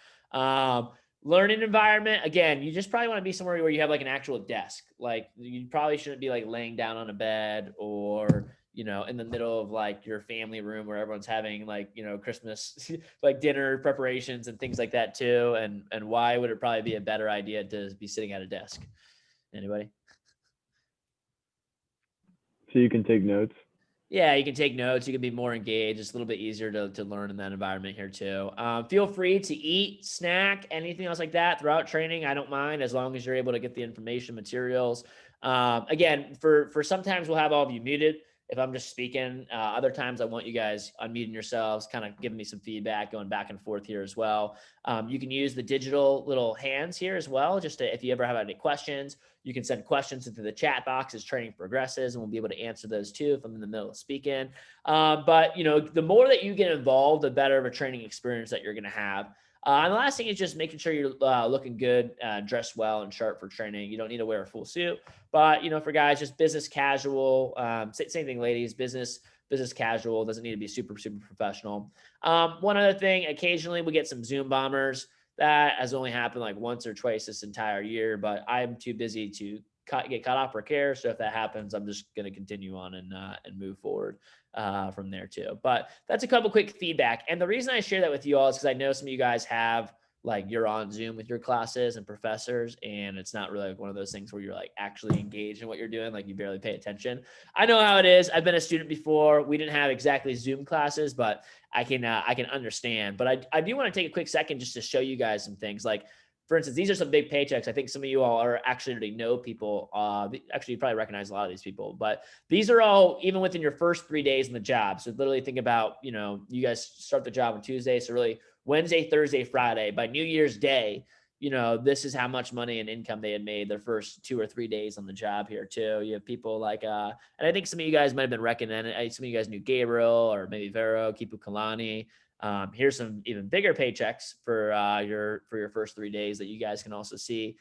Learning environment. Again, you just probably want to be somewhere where you have like an actual desk. Like you probably shouldn't be like laying down on a bed or, you know, in the middle of like your family room where everyone's having like, you know, Christmas, like dinner preparations and things like that too. And why would it probably be a better idea to be sitting at a desk? Anybody? So you can take notes. Yeah, you can take notes. You can be more engaged. It's a little bit easier to learn in that environment here too. Feel free to eat, snack, anything else like that throughout training. I don't mind as long as you're able to get the information materials. Again, for sometimes we'll have all of you muted if I'm just speaking. Other times I want you guys unmuting yourselves, kind of giving me some feedback, going back and forth here as well. You can use the digital little hands here as well. Just to, if you ever have any questions, you can send questions into the chat box as training progresses, and we'll be able to answer those too if I'm in the middle of speaking. But you know, the more that you get involved, the better of a training experience that you're going to have. And the last thing is just making sure you're looking good, dressed well and sharp for training. You don't need to wear a full suit, but you know, for guys, just business casual, same thing, ladies, business casual, doesn't need to be super professional. One other thing, occasionally we get some Zoom bombers. That has only happened like once or twice this entire year, but I'm too busy to get caught off or care. So if that happens, I'm just going to continue on and move forward from there too. But that's a couple quick feedback. And the reason I share that with you all is because I know some of you guys have like you're on Zoom with your classes and professors, and it's not really like one of those things where you're like actually engaged in what you're doing, like you barely pay attention. I know how it is. I've been a student before. We didn't have exactly Zoom classes, but I can understand. But I do want to take a quick second just to show you guys some things. Like, for instance, these are some big paychecks. I think some of you all are actually already know people. Actually, you probably recognize a lot of these people, but these are all even within your first 3 days in the job. So literally think about, you guys start the job on Tuesday. So really Wednesday, Thursday, Friday, by New Year's Day, this is how much money and income they had made their first 2 or 3 days on the job here too. You have people like, and I think some of you guys might have been recommended. Some of you guys knew Gabriel or maybe Vero, Kipu Kalani. Here's some even bigger paychecks for your first 3 days that you guys can also see.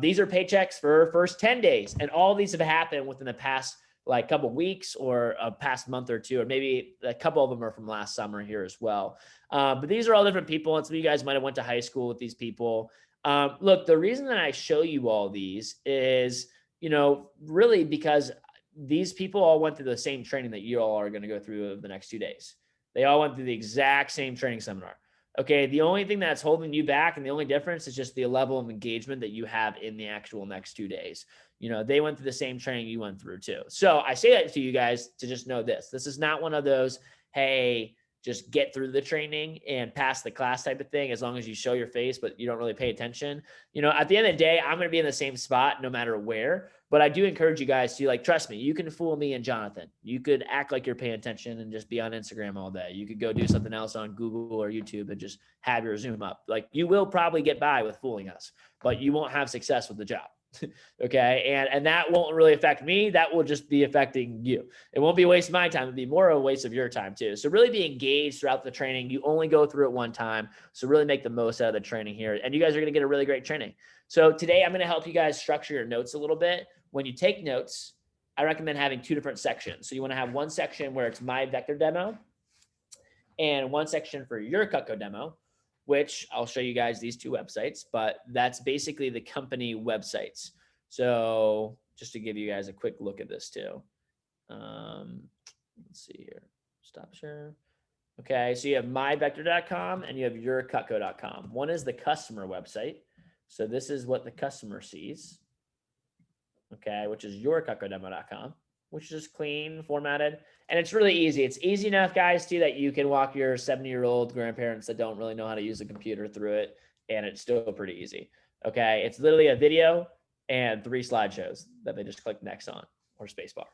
These are paychecks for first 10 days, and all these have happened within the past like couple weeks or a past month or two, or maybe a couple of them are from last summer here as well. But these are all different people, and some of you guys might have went to high school with these people. Look, the reason that I show you all these is, really because these people all went through the same training that you all are going to go through over the next 2 days. They all went through the exact same training seminar. Okay. The only thing that's holding you back and the only difference is just the level of engagement that you have in the actual next 2 days. They went through the same training you went through too. So I say that to you guys to just know this. This is not one of those, hey, just get through the training and pass the class type of thing as long as you show your face, but you don't really pay attention. At the end of the day, I'm going to be in the same spot no matter where. But I do encourage you guys to trust me, you can fool me and Jonathan. You could act like you're paying attention and just be on Instagram all day. You could go do something else on Google or YouTube and just have your Zoom up. You will probably get by with fooling us, but you won't have success with the job. Okay. And that won't really affect me. That will just be affecting you. It won't be a waste of my time. It'll be more of a waste of your time too. So really be engaged throughout the training. You only go through it one time. So really make the most out of the training here. And you guys are going to get a really great training. So today I'm going to help you guys structure your notes a little bit. When you take notes, I recommend having 2 different sections. So you want to have one section where it's my vector demo and one section for your Cutco demo, which I'll show you guys these 2 websites, but that's basically the company websites. So just to give you guys a quick look at this too. Let's see here, stop share. Okay, so you have myvector.com and you have yourcutco.com. One is the customer website. So this is what the customer sees. Okay, which is yourcutcodemo.com, which is just clean, formatted. And it's really easy. It's easy enough, guys, too, that you can walk your 70-year-old grandparents that don't really know how to use a computer through it, and it's still pretty easy. Okay, it's literally a video and 3 slideshows that they just click next on or spacebar.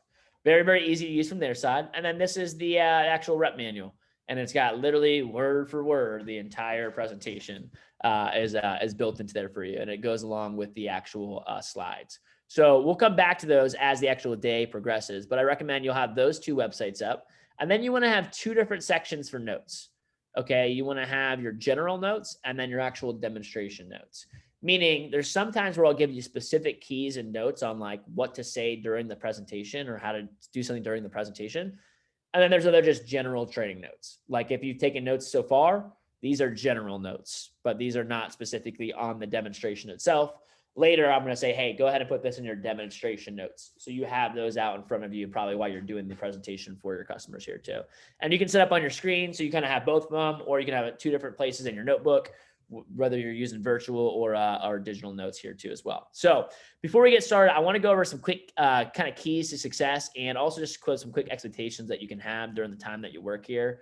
Very, very easy to use from their side. And then this is the actual rep manual. And it's got literally word for word, the entire presentation is built into there for you. And it goes along with the actual slides. So we'll come back to those as the actual day progresses, but I recommend you'll have those 2 websites up. And then you want to have 2 different sections for notes. Okay. You want to have your general notes and then your actual demonstration notes. Meaning there's sometimes where I'll give you specific keys and notes on what to say during the presentation or how to do something during the presentation. And then there's other just general training notes. Like if you've taken notes so far, these are general notes, but these are not specifically on the demonstration itself. Later, I'm going to say, hey, go ahead and put this in your demonstration notes. So you have those out in front of you probably while you're doing the presentation for your customers here too. And you can set up on your screen. So you kind of have both of them, or you can have it 2 different places in your notebook, whether you're using virtual or digital notes here too as well. So before we get started, I want to go over some quick kind of keys to success and also just quote some quick expectations that you can have during the time that you work here.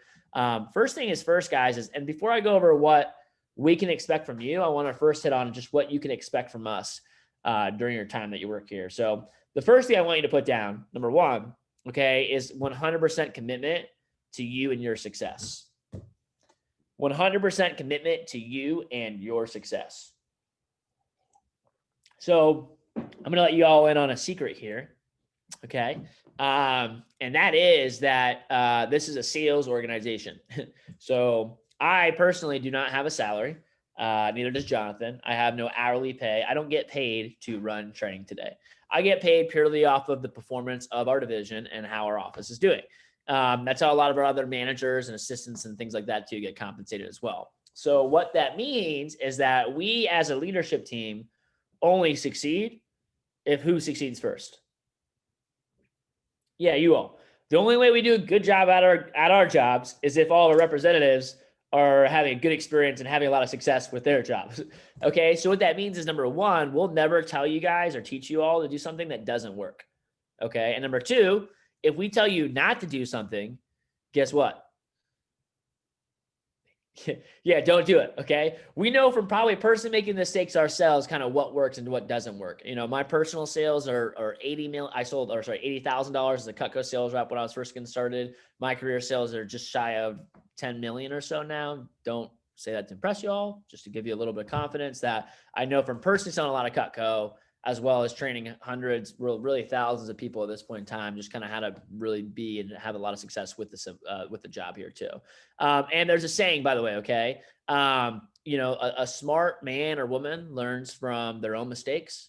First thing is first, guys, and before I go over what we can expect from you, I want to first hit on just what you can expect from us during your time that you work here. So the first thing I want you to put down, number 1, okay, is 100% commitment to you and your success. 100% commitment to you and your success. So I'm going to let you all in on a secret here. Okay. And that is that this is a sales organization. So I personally do not have a salary. Neither does Jonathan. I have no hourly pay. I don't get paid to run training today. I get paid purely off of the performance of our division and how our office is doing. That's how a lot of our other managers and assistants and things like that too get compensated as well. So what that means is that we as a leadership team only succeed if who succeeds first. Yeah, you all. The only way we do a good job at our jobs is if all our representatives are having a good experience and having a lot of success with their jobs. Okay. So what that means is number one, we'll never tell you guys or teach you all to do something that doesn't work. Okay. And number two, if we tell you not to do something, guess what? Yeah, don't do it. Okay. We know from probably personally making mistakes ourselves, kind of what works and what doesn't work. You know, my personal sales are 80 mil. I sold, or sorry, $80,000 as a Cutco sales rep when I was first getting started. My career sales are just shy of 10 million or so now. Don't say that to impress you all, just to give you a little bit of confidence that I know from personally selling a lot of Cutco, as well as training hundreds, really thousands of people at this point in time, just kind of how to really be and have a lot of success with the job here too. And there's a saying, by the way, okay, you know, a smart man or woman learns from their own mistakes.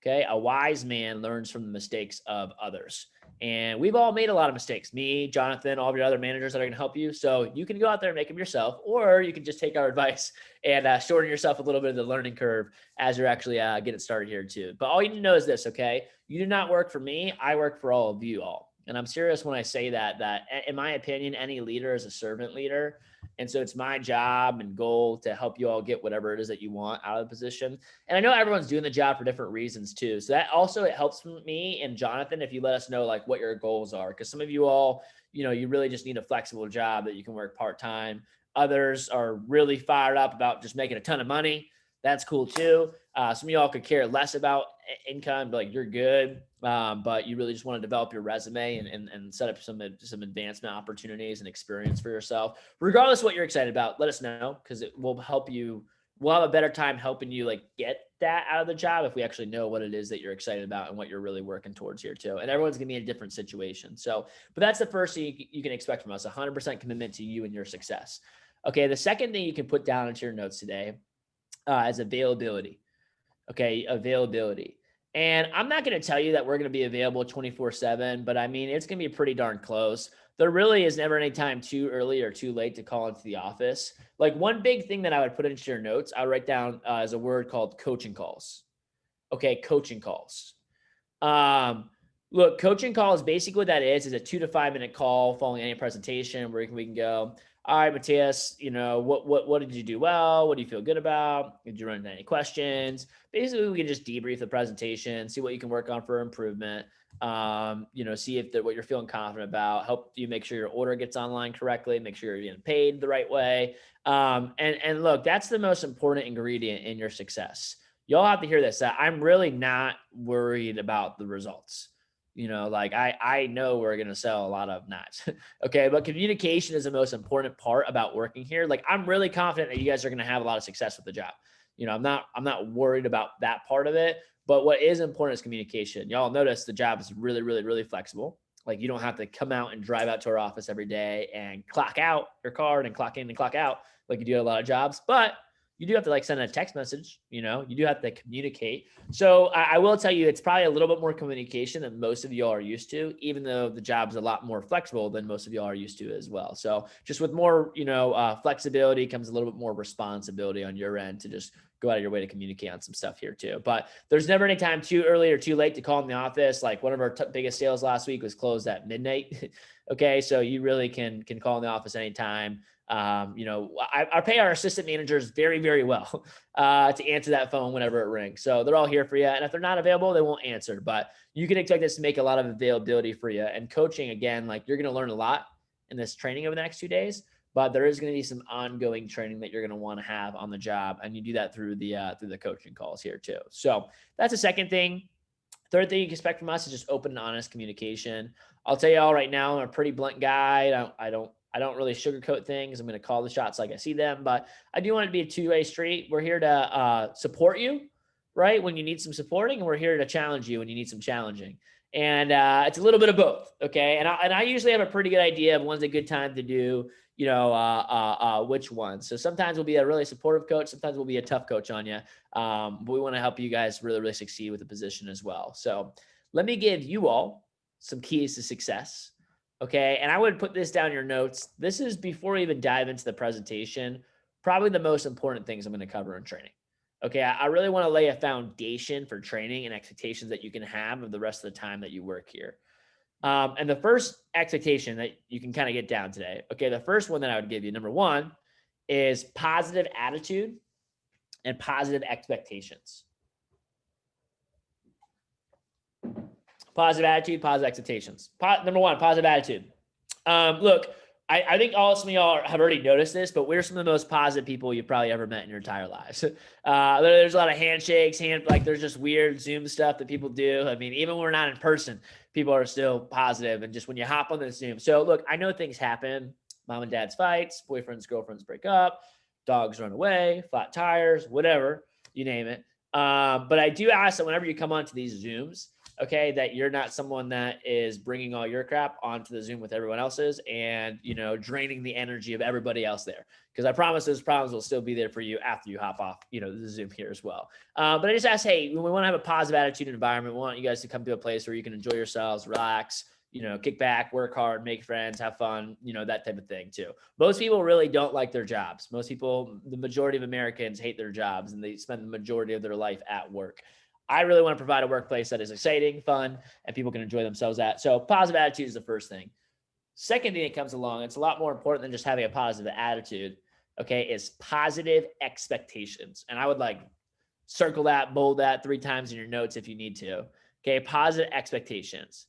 Okay, a wise man learns from the mistakes of others. And we've all made a lot of mistakes. Me, Jonathan, all of your other managers that are going to help you. So you can go out there and make them yourself, or you can just take our advice and shorten yourself a little bit of the learning curve as you're actually getting started here too. But all you need to know is this, okay? You do not work for me. I work for all of you all. And I'm serious when I say that in my opinion, any leader is a servant leader. And so it's my job and goal to help you all get whatever it is that you want out of the position. And I know everyone's doing the job for different reasons too. So that also, it helps me and Jonathan if you let us know like what your goals are. Because some of you all, you know, you really just need a flexible job that you can work part-time. Others are really fired up about just making a ton of money. That's cool too. Some of y'all could care less about income, but like you're good. But you really just want to develop your resume and set up some advancement opportunities and experience for yourself. Regardless of what you're excited about, let us know, because it will help you. We'll have a better time helping you like get that out of the job if we actually know what it is that you're excited about and what you're really working towards here too. And everyone's gonna be in a different situation. So, but that's the first thing you can expect from us, 100% commitment to you and your success. Okay. The second thing you can put down into your notes today is availability. Okay. Availability. And I'm not going to tell you that we're going to be available 24/7, but I mean, it's going to be pretty darn close. There really is never any time too early or too late to call into the office. Like one big thing that I would put into your notes, I would write down as a word called coaching calls. Okay. Coaching calls. Look, coaching calls, basically what that is a 2 to 5 minute call following any presentation where we can go, all right, Matthias, you know, what did you do well? What do you feel good about? Did you run into any questions? Basically, we can just debrief the presentation, see what you can work on for improvement. You know, see if what you're feeling confident about, help you make sure your order gets online correctly, make sure you're getting paid the right way. And look, that's the most important ingredient in your success. Y'all have to hear this, that I'm really not worried about the results. You know, like I know we're going to sell a lot of knives. Okay. But communication is the most important part about working here. Like I'm really confident that you guys are going to have a lot of success with the job. You know, I'm not worried about that part of it, but what is important is communication. Y'all notice the job is really, really, really flexible. Like you don't have to come out and drive out to our office every day and clock out your card and clock in and clock out like you do at a lot of jobs, but you do have to like send a text message, you know, you do have to communicate. So I will tell you, it's probably a little bit more communication than most of y'all are used to, even though the job's a lot more flexible than most of y'all are used to as well. So just with more, you know, flexibility comes a little bit more responsibility on your end to just go out of your way to communicate on some stuff here too. But there's never any time too early or too late to call in the office. Like one of our biggest sales last week was closed at midnight. Okay. So you really can call in the office anytime. You know, I pay our assistant managers very, very well to answer that phone whenever it rings. So they're all here for you. And if they're not available, they won't answer, but you can expect us to make a lot of availability for you. And coaching, again, like you're going to learn a lot in this training over the next 2 days, but there is going to be some ongoing training that you're going to want to have on the job. And you do that through the coaching calls here too. So that's the second thing. Third thing you can expect from us is just open and honest communication. I'll tell you all right now, I'm a pretty blunt guy. I don't really sugarcoat things. I'm going to call the shots like I see them, but I do want it to be a two-way street. We're here to support you, right, when you need some supporting, and we're here to challenge you when you need some challenging. And it's a little bit of both, okay? And I usually have a pretty good idea of when's a good time to do, you know, which one. So sometimes we'll be a really supportive coach. Sometimes we'll be a tough coach on you. But we want to help you guys really, really succeed with the position as well. So let me give you all some keys to success. Okay. And I would put this down in your notes. This is before we even dive into the presentation, probably the most important things I'm going to cover in training. Okay. I really want to lay a foundation for training and expectations that you can have of the rest of the time that you work here. And the first expectation that you can kind of get down today. Okay. The first one that I would give you, number one, is positive attitude and positive expectations. Positive attitude, positive expectations. Number one, positive attitude. Look, I think some of y'all have already noticed this, but we're some of the most positive people you've probably ever met in your entire lives. There's a lot of handshakes, there's just weird Zoom stuff that people do. I mean, even when we're not in person, people are still positive, and just when you hop on the Zoom. So look, I know things happen. Mom and dad's fights, boyfriends, girlfriends break up, dogs run away, flat tires, whatever, you name it. But I do ask that whenever you come onto these Zooms, okay, that you're not someone that is bringing all your crap onto the Zoom with everyone else's and, draining the energy of everybody else there. Because I promise those problems will still be there for you after you hop off, the Zoom here as well. But I just ask, hey, we want to have a positive attitude environment. We want you guys to come to a place where you can enjoy yourselves, relax, kick back, work hard, make friends, have fun, that type of thing too. Most people really don't like their jobs. Most people, the majority of Americans hate their jobs and they spend the majority of their life at work. I really want to provide a workplace that is exciting, fun, and people can enjoy themselves at. So positive attitude is the first thing. Second thing that comes along, it's a lot more important than just having a positive attitude, okay, is positive expectations. And I would circle that, bold that 3 times in your notes if you need to. Okay, positive expectations.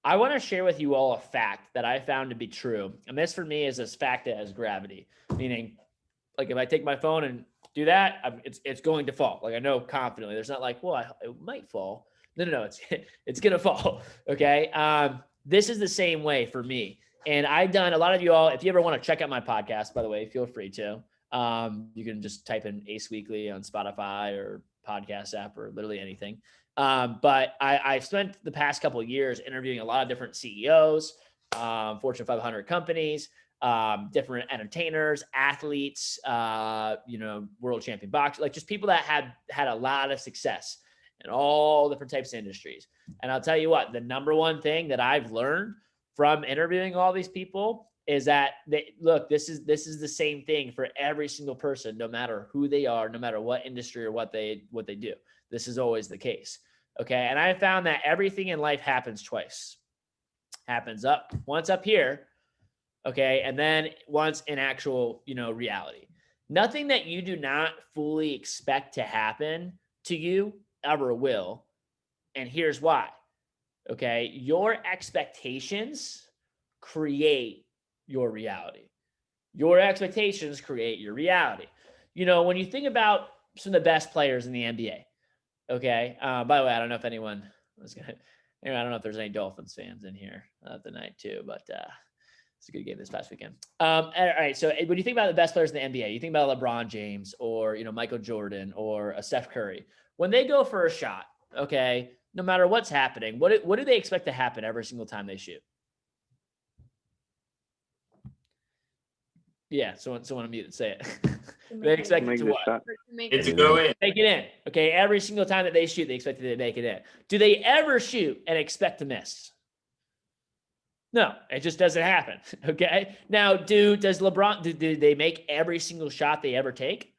I want to share with you all a fact that I found to be true. And this for me is this fact that has gravity, meaning if I take my phone and do that, it's going to fall. I know confidently. There's not it might fall. No, it's going to fall. Okay. This is the same way for me. And I've done a lot of you all, if you ever want to check out my podcast, by the way, feel free to. You can just type in Ace Weekly on Spotify or podcast app or literally anything. But I've spent the past couple of years interviewing a lot of different CEOs, Fortune 500 companies, different entertainers, athletes, world champion boxers, just people that had a lot of success in all different types of industries. And I'll tell you what, the number one thing that I've learned from interviewing all these people is that this is the same thing for every single person, no matter who they are, no matter what industry or what they do. This is always the case. Okay. And I found that everything in life happens twice. Happens once up here. Okay. And then once in actual, reality. Nothing that you do not fully expect to happen to you ever will. And here's why. Okay. Your expectations create your reality. Your expectations create your reality. When you think about some of the best players in the NBA, okay. By the way, I don't know if anyone was going to, I don't know if there's any Dolphins fans in here tonight too, but it's a good game this past weekend. All right. So when you think about the best players in the NBA, you think about LeBron James or, Michael Jordan or Steph Curry. When they go for a shot, okay, no matter what's happening, what do they expect to happen every single time they shoot? Yeah, someone unmuted, say it. They expect it to what? It's to go in. Make it in. Okay, every single time that they shoot, they expect it to make it in. Do they ever shoot and expect to miss? No, it just doesn't happen. Okay. Now, does LeBron, do they make every single shot they ever take?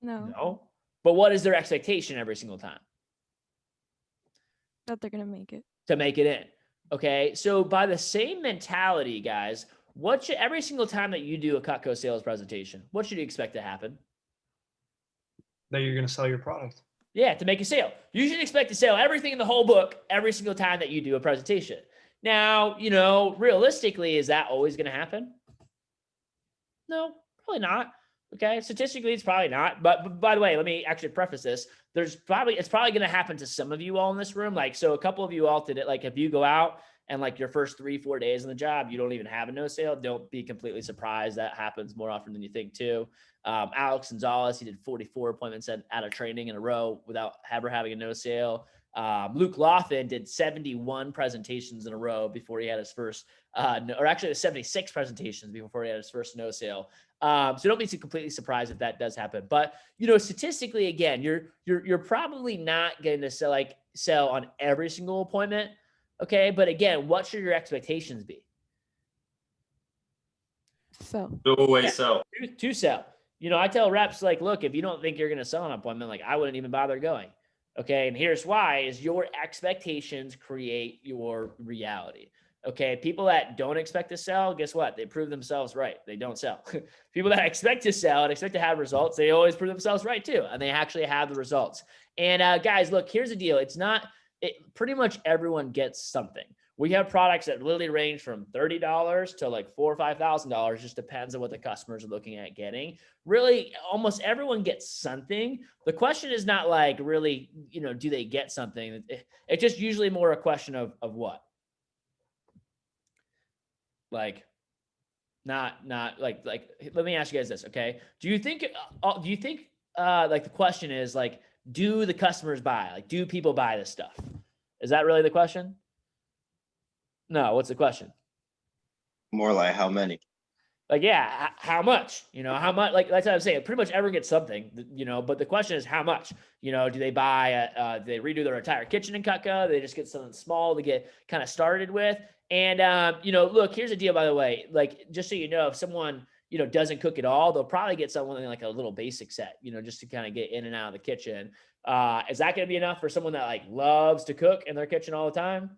No. But what is their expectation every single time? That they're going to make it. To make it in. Okay. So by the same mentality, guys, every single time that you do a Cutco sales presentation, what should you expect to happen? That you're going to sell your product. Yeah, to make a sale. You should expect to sell everything in the whole book every single time that you do a presentation. Now, realistically, is that always going to happen? No, probably not. Okay. Statistically, it's probably not. But by the way, let me actually preface this. It's probably going to happen to some of you all in this room. So a couple of you all did it. If you go out and your first 3-4 days on the job, you don't even have a no sale, don't be completely surprised. That happens more often than you think too. Alex Gonzalez, he did 44 appointments out of training in a row without ever having a no sale. Luke Lawson did 71 presentations in a row before he had his first, or actually 76 presentations before he had his first no sale. So don't be completely surprised if that does happen. But statistically, again, you're probably not going to sell on every single appointment. Okay, but again, what should your expectations be? So Always sell. To sell. I tell reps look, if you don't think you're going to sell an appointment, I wouldn't even bother going. Okay. And here's why is your expectations create your reality. Okay. People that don't expect to sell, guess what? They prove themselves right. They don't sell. People that expect to sell and expect to have results, they always prove themselves right too. And they actually have the results. And guys, look, here's the deal. Pretty much everyone gets something. We have products that literally range from $30 to like $4,000 or $5,000. Just depends on what the customers are looking at getting. Really, almost everyone gets something. The question is not like really, do they get something? It's just usually more a question of what? Like, not like, let me ask you guys this, okay? Do you think like the question is like, do the customers buy? Like, do people buy this stuff? Is that really the question? No, what's the question? More like how many? Like, yeah, how much? How much? Like, that's what I'm saying. Pretty much everyone gets something, but the question is how much? Do they buy, do they redo their entire kitchen in Cutco? Do they just get something small to get kind of started with? And, look, here's the deal, by the way, like, just so you know, if someone, doesn't cook at all, they'll probably get something like a little basic set, just to kind of get in and out of the kitchen. Is that going to be enough for someone that like loves to cook in their kitchen all the time?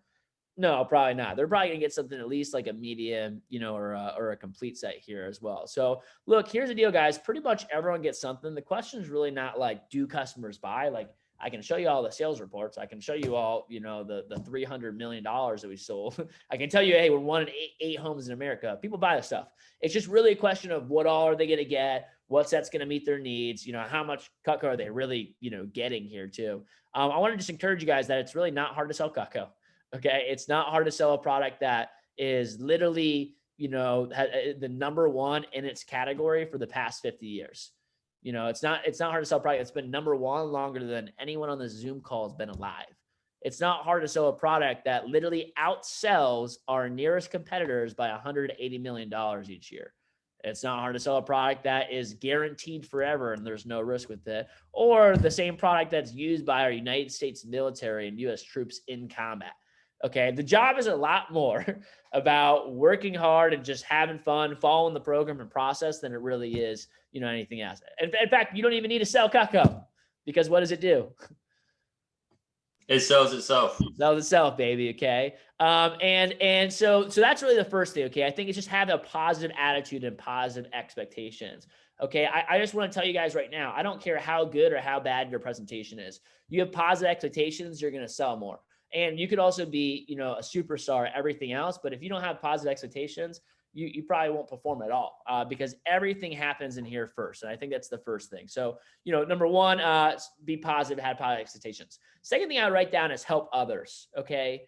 No, probably not. They're probably gonna get something at least like a medium, or a complete set here as well. So look, here's the deal, guys. Pretty much everyone gets something. The question is really not like, do customers buy? Like, I can show you all the sales reports. I can show you all, the $300 million that we sold. I can tell you, hey, we're one in eight homes in America. People buy this stuff. It's just really a question of what all are they gonna get? What set's gonna meet their needs? How much Cutco are they really, getting here too? I want to just encourage you guys that it's really not hard to sell Cutco. Okay. It's not hard to sell a product that is literally, the number one in its category for the past 50 years. It's not hard to sell a product that's been number one longer than anyone on the Zoom call has been alive. It's not hard to sell a product that literally outsells our nearest competitors by $180 million each year. It's not hard to sell a product that is guaranteed forever and there's no risk with it, or the same product that's used by our United States military and U.S. troops in combat. Okay, the job is a lot more about working hard and just having fun, following the program and process than it really is, anything else. In fact, you don't even need to sell Cutco, because what does it do? It sells itself. Sells itself, baby. Okay. And so that's really the first thing. Okay. I think it's just have a positive attitude and positive expectations. Okay. I just want to tell you guys right now, I don't care how good or how bad your presentation is. You have positive expectations, you're going to sell more. And you could also be, a superstar at everything else. But if you don't have positive expectations, you probably won't perform at all, because everything happens in here first. And I think that's the first thing. So, number one, be positive, have positive expectations. Second thing I would write down is help others. Okay.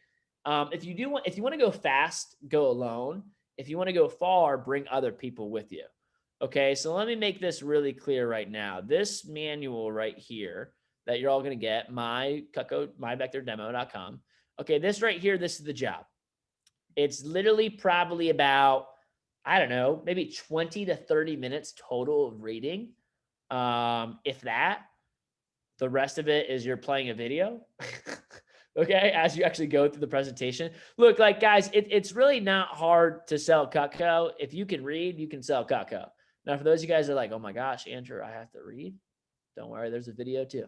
If you want to go fast, go alone. If you want to go far, bring other people with you. Okay. So let me make this really clear right now. This manual right here that you're all going to get, mybackyarddemo.com. Okay. This right here, this is the job. It's literally probably about, I don't know, maybe 20 to 30 minutes total of reading. If that, the rest of it is you're playing a video. Okay. As you actually go through the presentation. Look, like, guys, it's really not hard to sell Cutco. If you can read, you can sell Cutco. Now, for those of you guys that are like, oh my gosh, Andrew, I have to read. Don't worry. There's a video too.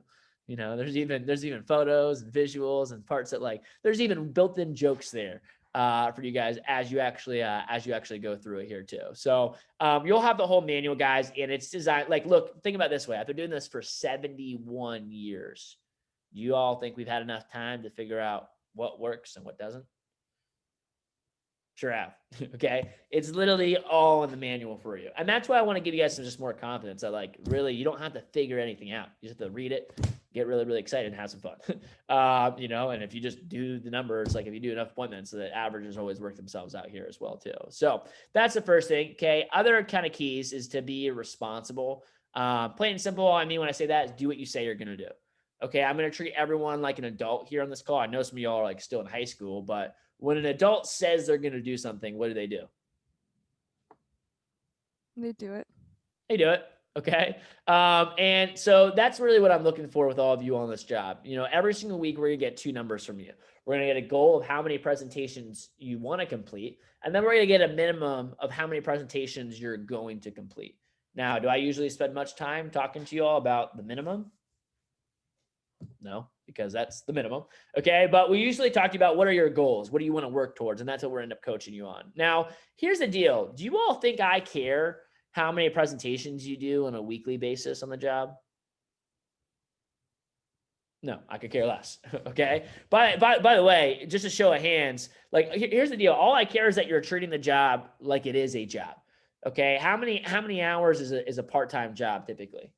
There's even photos and visuals and parts that, like, there's even built-in jokes there for you guys as you actually go through it here too. So you'll have the whole manual, guys, and it's designed, like, look, think about it this way. After doing this for 71 years, do you all think we've had enough time to figure out what works and what doesn't? Sure have. Okay. It's literally all in the manual for you. And that's why I want to give you guys some just more confidence that, like, really, you don't have to figure anything out. You just have to read it, get really, really excited and have some fun. And if you just do the numbers, like if you do enough appointments, the averages always work themselves out here as well too. So that's the first thing. Okay. Other kind of keys is to be responsible. Plain and simple. I mean, when I say that, is do what you say you're going to do. Okay. I'm going to treat everyone like an adult here on this call. I know some of y'all are like still in high school, but when an adult says they're going to do something, what do? They do it. They do it. Okay. And so that's really what I'm looking for with all of you on this job. Every single week we're going to get 2 numbers from you. We're going to get a goal of how many presentations you want to complete. And then we're going to get a minimum of how many presentations you're going to complete. Now, do I usually spend much time talking to you all about the minimum? No. because that's the minimum. Okay. But we usually talk to you about what are your goals? What do you want to work towards? And that's what we're end up coaching you on. Now, here's the deal. Do you all think I care how many presentations you do on a weekly basis on the job? No, I could care less. Okay. By the way, just a show of hands, like here's the deal. All I care is that you're treating the job like it is a job. Okay. How many hours is a part-time job typically?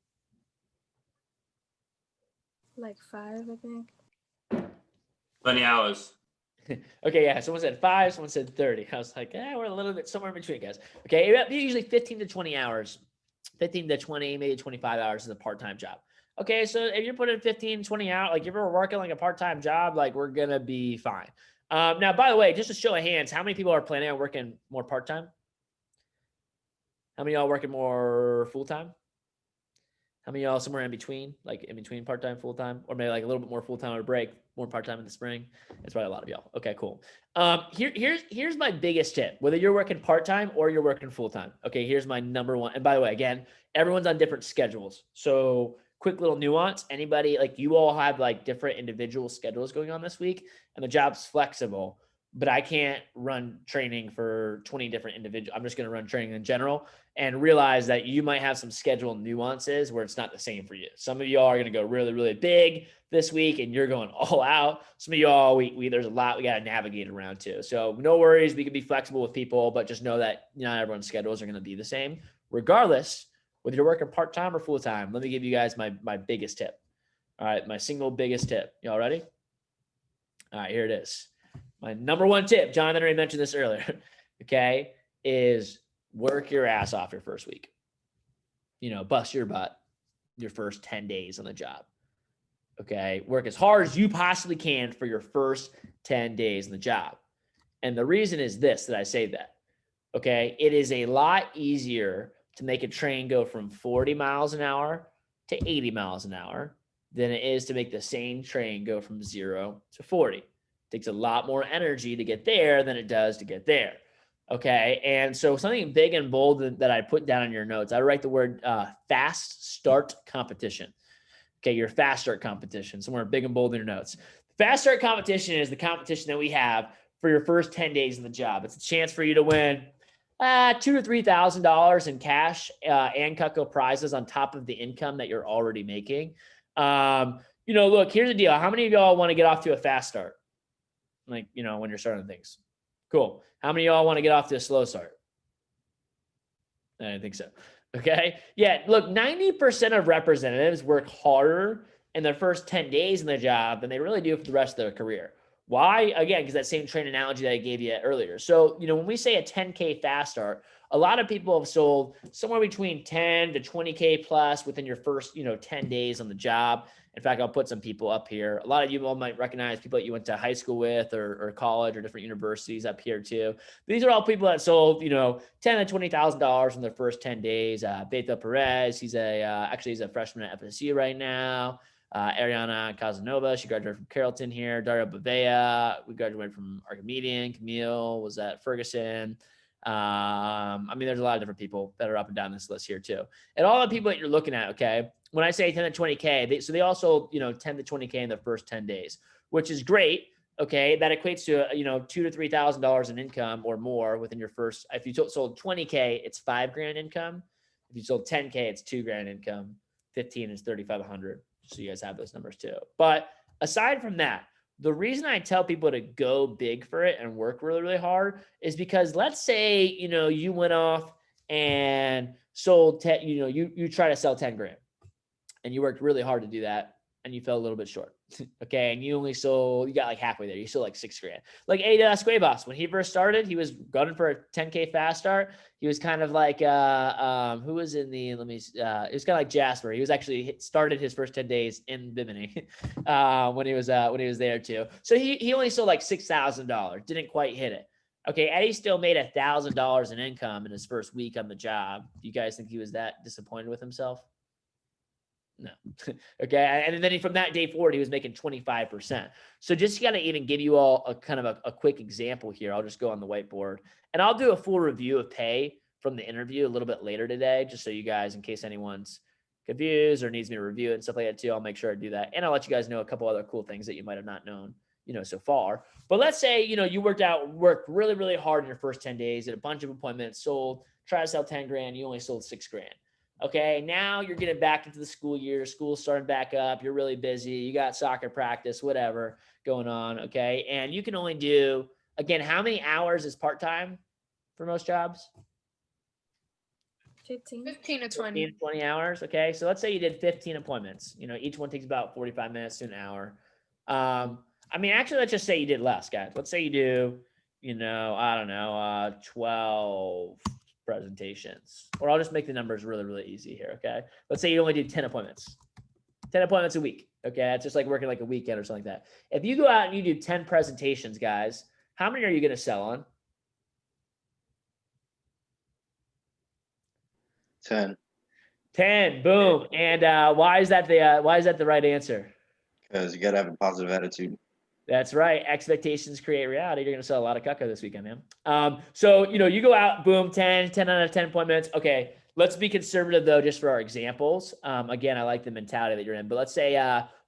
Like 5, I think. 20 hours. Okay, yeah. Someone said 5, someone said 30. I was like, we're a little bit somewhere in between, guys. Okay, usually 15 to 20 hours, 15 to 20, maybe 25 hours is a part-time job. Okay, so if you're putting 15, 20 out, like if you're working like a part-time job, like we're gonna be fine. Now, by the way, just a show of hands, how many people are planning on working more part-time? How many of y'all working more full-time? How many of y'all somewhere in between, like in between part-time, full-time, or maybe like a little bit more full-time on a break, more part-time in the spring? It's probably a lot of y'all. Okay, cool. Here's my biggest tip, whether you're working part-time or you're working full-time. Okay, here's my number one. And by the way, again, everyone's on different schedules. So quick little nuance, anybody, like you all have like different individual schedules going on this week and the job's flexible, but I can't run training for 20 different individuals. I'm just going to run training in general and realize that you might have some schedule nuances where it's not the same for you. Some of y'all are going to go really, really big this week and you're going all out. Some of y'all, there's a lot we got to navigate around too. So no worries. We can be flexible with people, but just know that not everyone's schedules are going to be the same. Regardless, whether you're working part-time or full-time, let me give you guys my biggest tip. All right, my single biggest tip. Y'all ready? All right, here it is. My number one tip, Jonathan already mentioned this earlier, okay, is work your ass off your first week. Bust your butt your first 10 days on the job. Okay, work as hard as you possibly can for your first 10 days on the job. And the reason is this, that I say that, okay, it is a lot easier to make a train go from 40 miles an hour to 80 miles an hour than it is to make the same train go from 0 to 40. It takes a lot more energy to get there than it does to get there. Okay. And so something big and bold that I put down in your notes, I write the word fast start competition. Okay. Your fast start competition, somewhere big and bold in your notes. Fast start competition is the competition that we have for your first 10 days in the job. It's a chance for you to win $2,000 to $3,000 in cash and Cutco prizes on top of the income that you're already making. Look, here's the deal. How many of y'all want to get off to a fast start? Like, when you're starting things. Cool. How many of y'all want to get off to a slow start? I didn't think so. Okay. Yeah. Look, 90% of representatives work harder in their first 10 days in the job than they really do for the rest of their career. Why? Again, because that same train analogy that I gave you earlier. So, when we say a 10K fast start, a lot of people have sold somewhere between 10 to 20K plus within your first, 10 days on the job. In fact, I'll put some people up here. A lot of you all might recognize people that you went to high school with or college or different universities up here too. These are all people that sold, $10 to $20,000 in their first 10 days. Beto Perez, he's a freshman at FSU right now. Ariana Casanova, she graduated from Carrollton here. Dario Bavea, we graduated from Archimedean. Camille was at Ferguson. There's a lot of different people that are up and down this list here too. And all the people that you're looking at, okay, when I say 10 to 20K, they all sold, 10 to 20K in their first 10 days, which is great. Okay. That equates to, $2,000 to $3,000 in income or more within your first, if you sold 20K, it's $5,000 income. If you sold 10K, it's $2,000 income. 15 is 3,500. So you guys have those numbers too. But aside from that, the reason I tell people to go big for it and work really, really hard is because let's say, you went off and sold 10, you try to sell 10 grand and you worked really hard to do that and you fell a little bit short. Okay. And you got like halfway there. You sold like 6 grand. Like Ada Escuebas, when he first started, he was gunning for a 10K fast start. He was kind of like, who was in the, it was kind of like Jasper. He was actually started his first 10 days in Bimini when he was there too. So he only sold like $6,000, didn't quite hit it. Okay. Eddie still made $1,000 in income in his first week on the job. Do you guys think he was that disappointed with himself? No. Okay. And then from that day forward, he was making 25%. So just got to even give you all a kind of a quick example here. I'll just go on the whiteboard and I'll do a full review of pay from the interview a little bit later today, just so you guys, in case anyone's confused or needs me to review it and stuff like that too, I'll make sure I do that. And I'll let you guys know a couple other cool things that you might have not known, so far. But let's say, you worked really, really hard in your first 10 days, did a bunch of appointments, sold, try to sell 10 grand, you only sold 6 grand. Okay, now you're getting back into the school year, school's starting back up, you're really busy, you got soccer practice, whatever going on, okay? And you can only do, again, how many hours is part-time for most jobs? 15. 15 to 15 20. to 20 hours, okay? So let's say you did 15 appointments, each one takes about 45 minutes to an hour. Actually, let's just say you did less, guys. Let's say you do, 12 presentations, or I'll just make the numbers really, really easy here. Okay. Let's say you only do 10 appointments a week. Okay. It's just like working like a weekend or something like that. If you go out and you do 10 presentations, guys, how many are you going to sell on? 10. 10. Boom. And why is that the right answer? Because you got to have a positive attitude. That's right. Expectations create reality. You're going to sell a lot of cucko this weekend, man. So, you go out, boom, 10 out of 10 appointments. Okay. Let's be conservative though, just for our examples. Again, I like the mentality that you're in, but let's say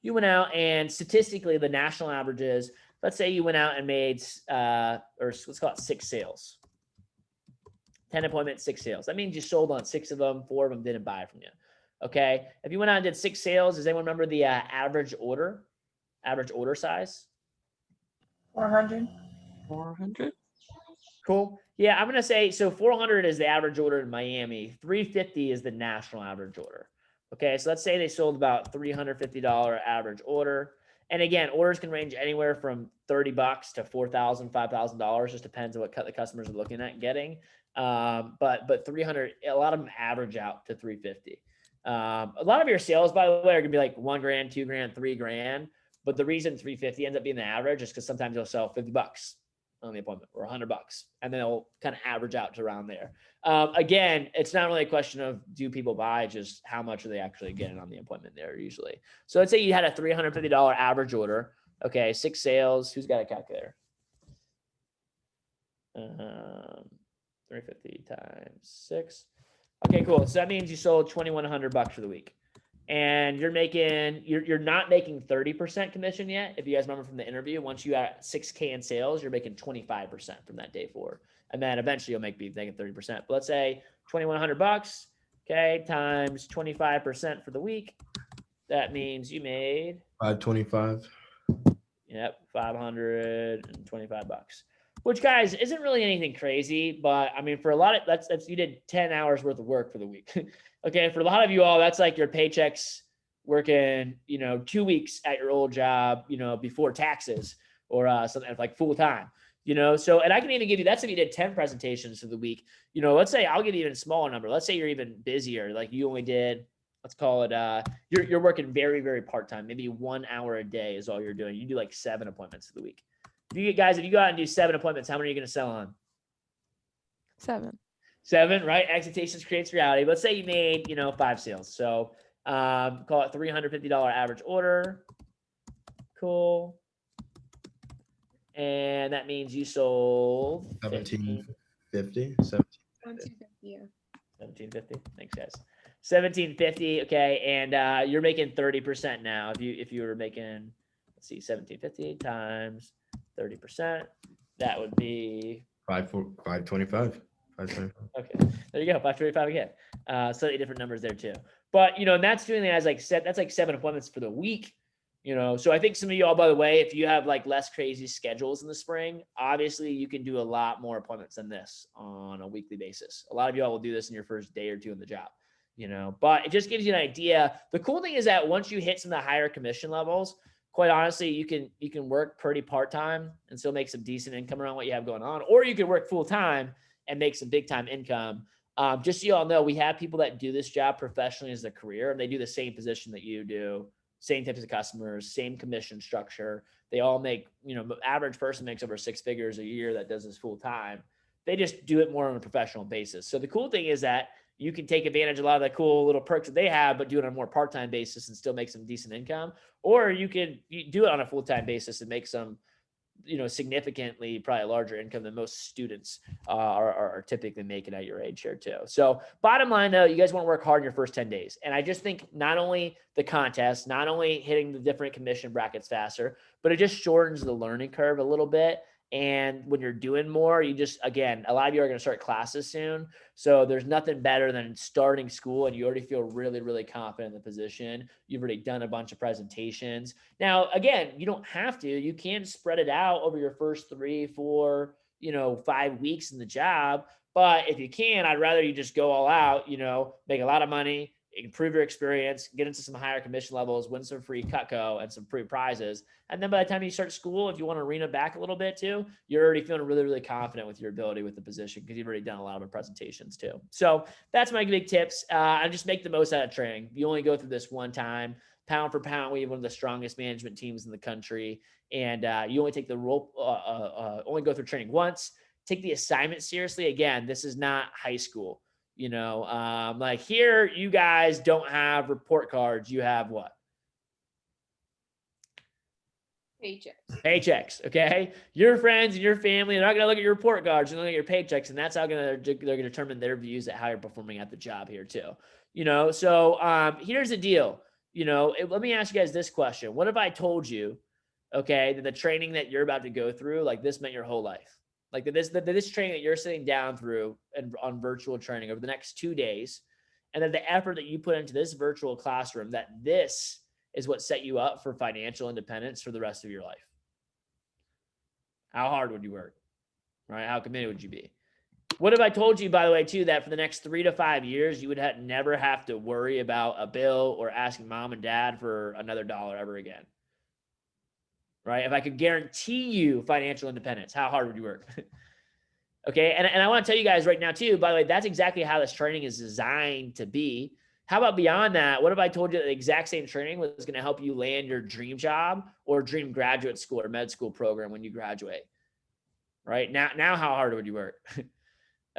you went out and statistically the national averages, let's say you went out and made, or let's call it 6 sales. 10 appointments, 6 sales. That means you sold on 6 of them, 4 of them didn't buy from you. Okay. If you went out and did 6 sales, does anyone remember the average order size? 400. 400. Cool. Yeah, I'm going to say, so 400 is the average order in Miami. 350 is the national average order. Okay, so let's say they sold about $350 average order. And again, orders can range anywhere from $30 to $4,000, $5,000. Just depends on what the customers are looking at getting. But 300, a lot of them average out to 350. A lot of your sales, by the way, are going to be like $1 grand, $2 grand, $3 grand. But the reason 350 ends up being the average is because sometimes they'll sell $50 on the appointment or $100, and then they'll kind of average out to around there. Again, it's not really a question of do people buy, just how much are they actually getting on the appointment there usually. So let's say you had a $350 average order. Okay, 6 sales. Who's got a calculator? 350 times 6. Okay, cool. So that means you sold $2,100 for the week. And you're not making 30% commission yet. If you guys remember from the interview, once you got 6K in sales, you're making 25% from that day forward. And then eventually you'll be making 30%. But let's say $2,100, okay, times 25% for the week. That means you made 525. Yep, $525. Which, guys, isn't really anything crazy, but I mean, for a lot of that's you did 10 hours worth of work for the week. Okay, for a lot of you all, that's like your paychecks working, 2 weeks at your old job, before taxes or something like full time, So, and I can even give you, that's if you did 10 presentations for the week. Let's say I'll give you even a smaller number. Let's say you're even busier, like you only did, let's call it, you're working very, very part time. Maybe 1 hour a day is all you're doing. You do like 7 appointments for the week. If you go out and do 7 appointments, how many are you going to sell on? 7. 7, right? Expectations creates reality. Let's say you made, 5 sales. So call it $350 average order. Cool. And that means you sold 1750. 1750. Thanks, guys. 1750. Okay. And you're making 30% now. If you were making, let's see, 1750 times 30%, that would be 525. Okay, there you go. 525 again. Slightly different numbers there too. But and that's doing it as that's like 7 appointments for the week. So I think some of you all, by the way, if you have like less crazy schedules in the spring, obviously you can do a lot more appointments than this on a weekly basis. A lot of you all will do this in your first day or 2 in the job. But it just gives you an idea. The cool thing is that once you hit some of the higher commission levels, quite honestly, you can work pretty part-time and still make some decent income around what you have going on, or you can work full-time and make some big time income. Just so you all know, we have people that do this job professionally as a career, and they do the same position that you do, same types of customers, same commission structure. They all make, average person makes over 6 figures a year that does this full time. They just do it more on a professional basis. So the cool thing is that you can take advantage of a lot of the cool little perks that they have, but do it on a more part-time basis and still make some decent income. Or you do it on a full-time basis and make some significantly probably larger income than most students are typically making at your age here too. So bottom line though, you guys want to work hard in your first 10 days. And I just think not only the contest, not only hitting the different commission brackets faster, but it just shortens the learning curve a little bit. And when you're doing more, you just, again, a lot of you are going to start classes soon. So there's nothing better than starting school and you already feel really, really confident in the position. You've already done a bunch of presentations. Now, again, you don't have to. You can spread it out over your first 3, 4, 5 weeks in the job. But if you can, I'd rather you just go all out, make a lot of money, improve your experience, get into some higher commission levels, win some free Cutco and some free prizes. And then by the time you start school, if you want to rein it back a little bit too, you're already feeling really, really confident with your ability with the position because you've already done a lot of presentations too. So that's my big tips. And just make the most out of training. You only go through this one time. Pound for pound, we have one of the strongest management teams in the country. And you only take the role, only go through training once. Take the assignment seriously. Again, this is not high school. Like here, you guys don't have report cards. You have what? Paychecks. Okay. Your friends and your family, they're not going to look at your report cards. They're going to look at your paychecks. And that's how they're going to determine their views at how you're performing at the job here too. So here's the deal. Let me ask you guys this question. What if I told you, okay, that the training that you're about to go through, like this meant your whole life? Like this training that you're sitting down through and on virtual training over the next 2 days, and that the effort that you put into this virtual classroom, that this is what set you up for financial independence for the rest of your life. How hard would you work? Right? How committed would you be? What if I told you, by the way, too, that for the next 3 to 5 years, you would never have to worry about a bill or asking mom and dad for another dollar ever again? Right? If I could guarantee you financial independence, how hard would you work? Okay. And I want to tell you guys right now too, by the way, that's exactly how this training is designed to be. How about beyond that? What if I told you that the exact same training was going to help you land your dream job or dream graduate school or med school program when you graduate? Right? Now how hard would you work?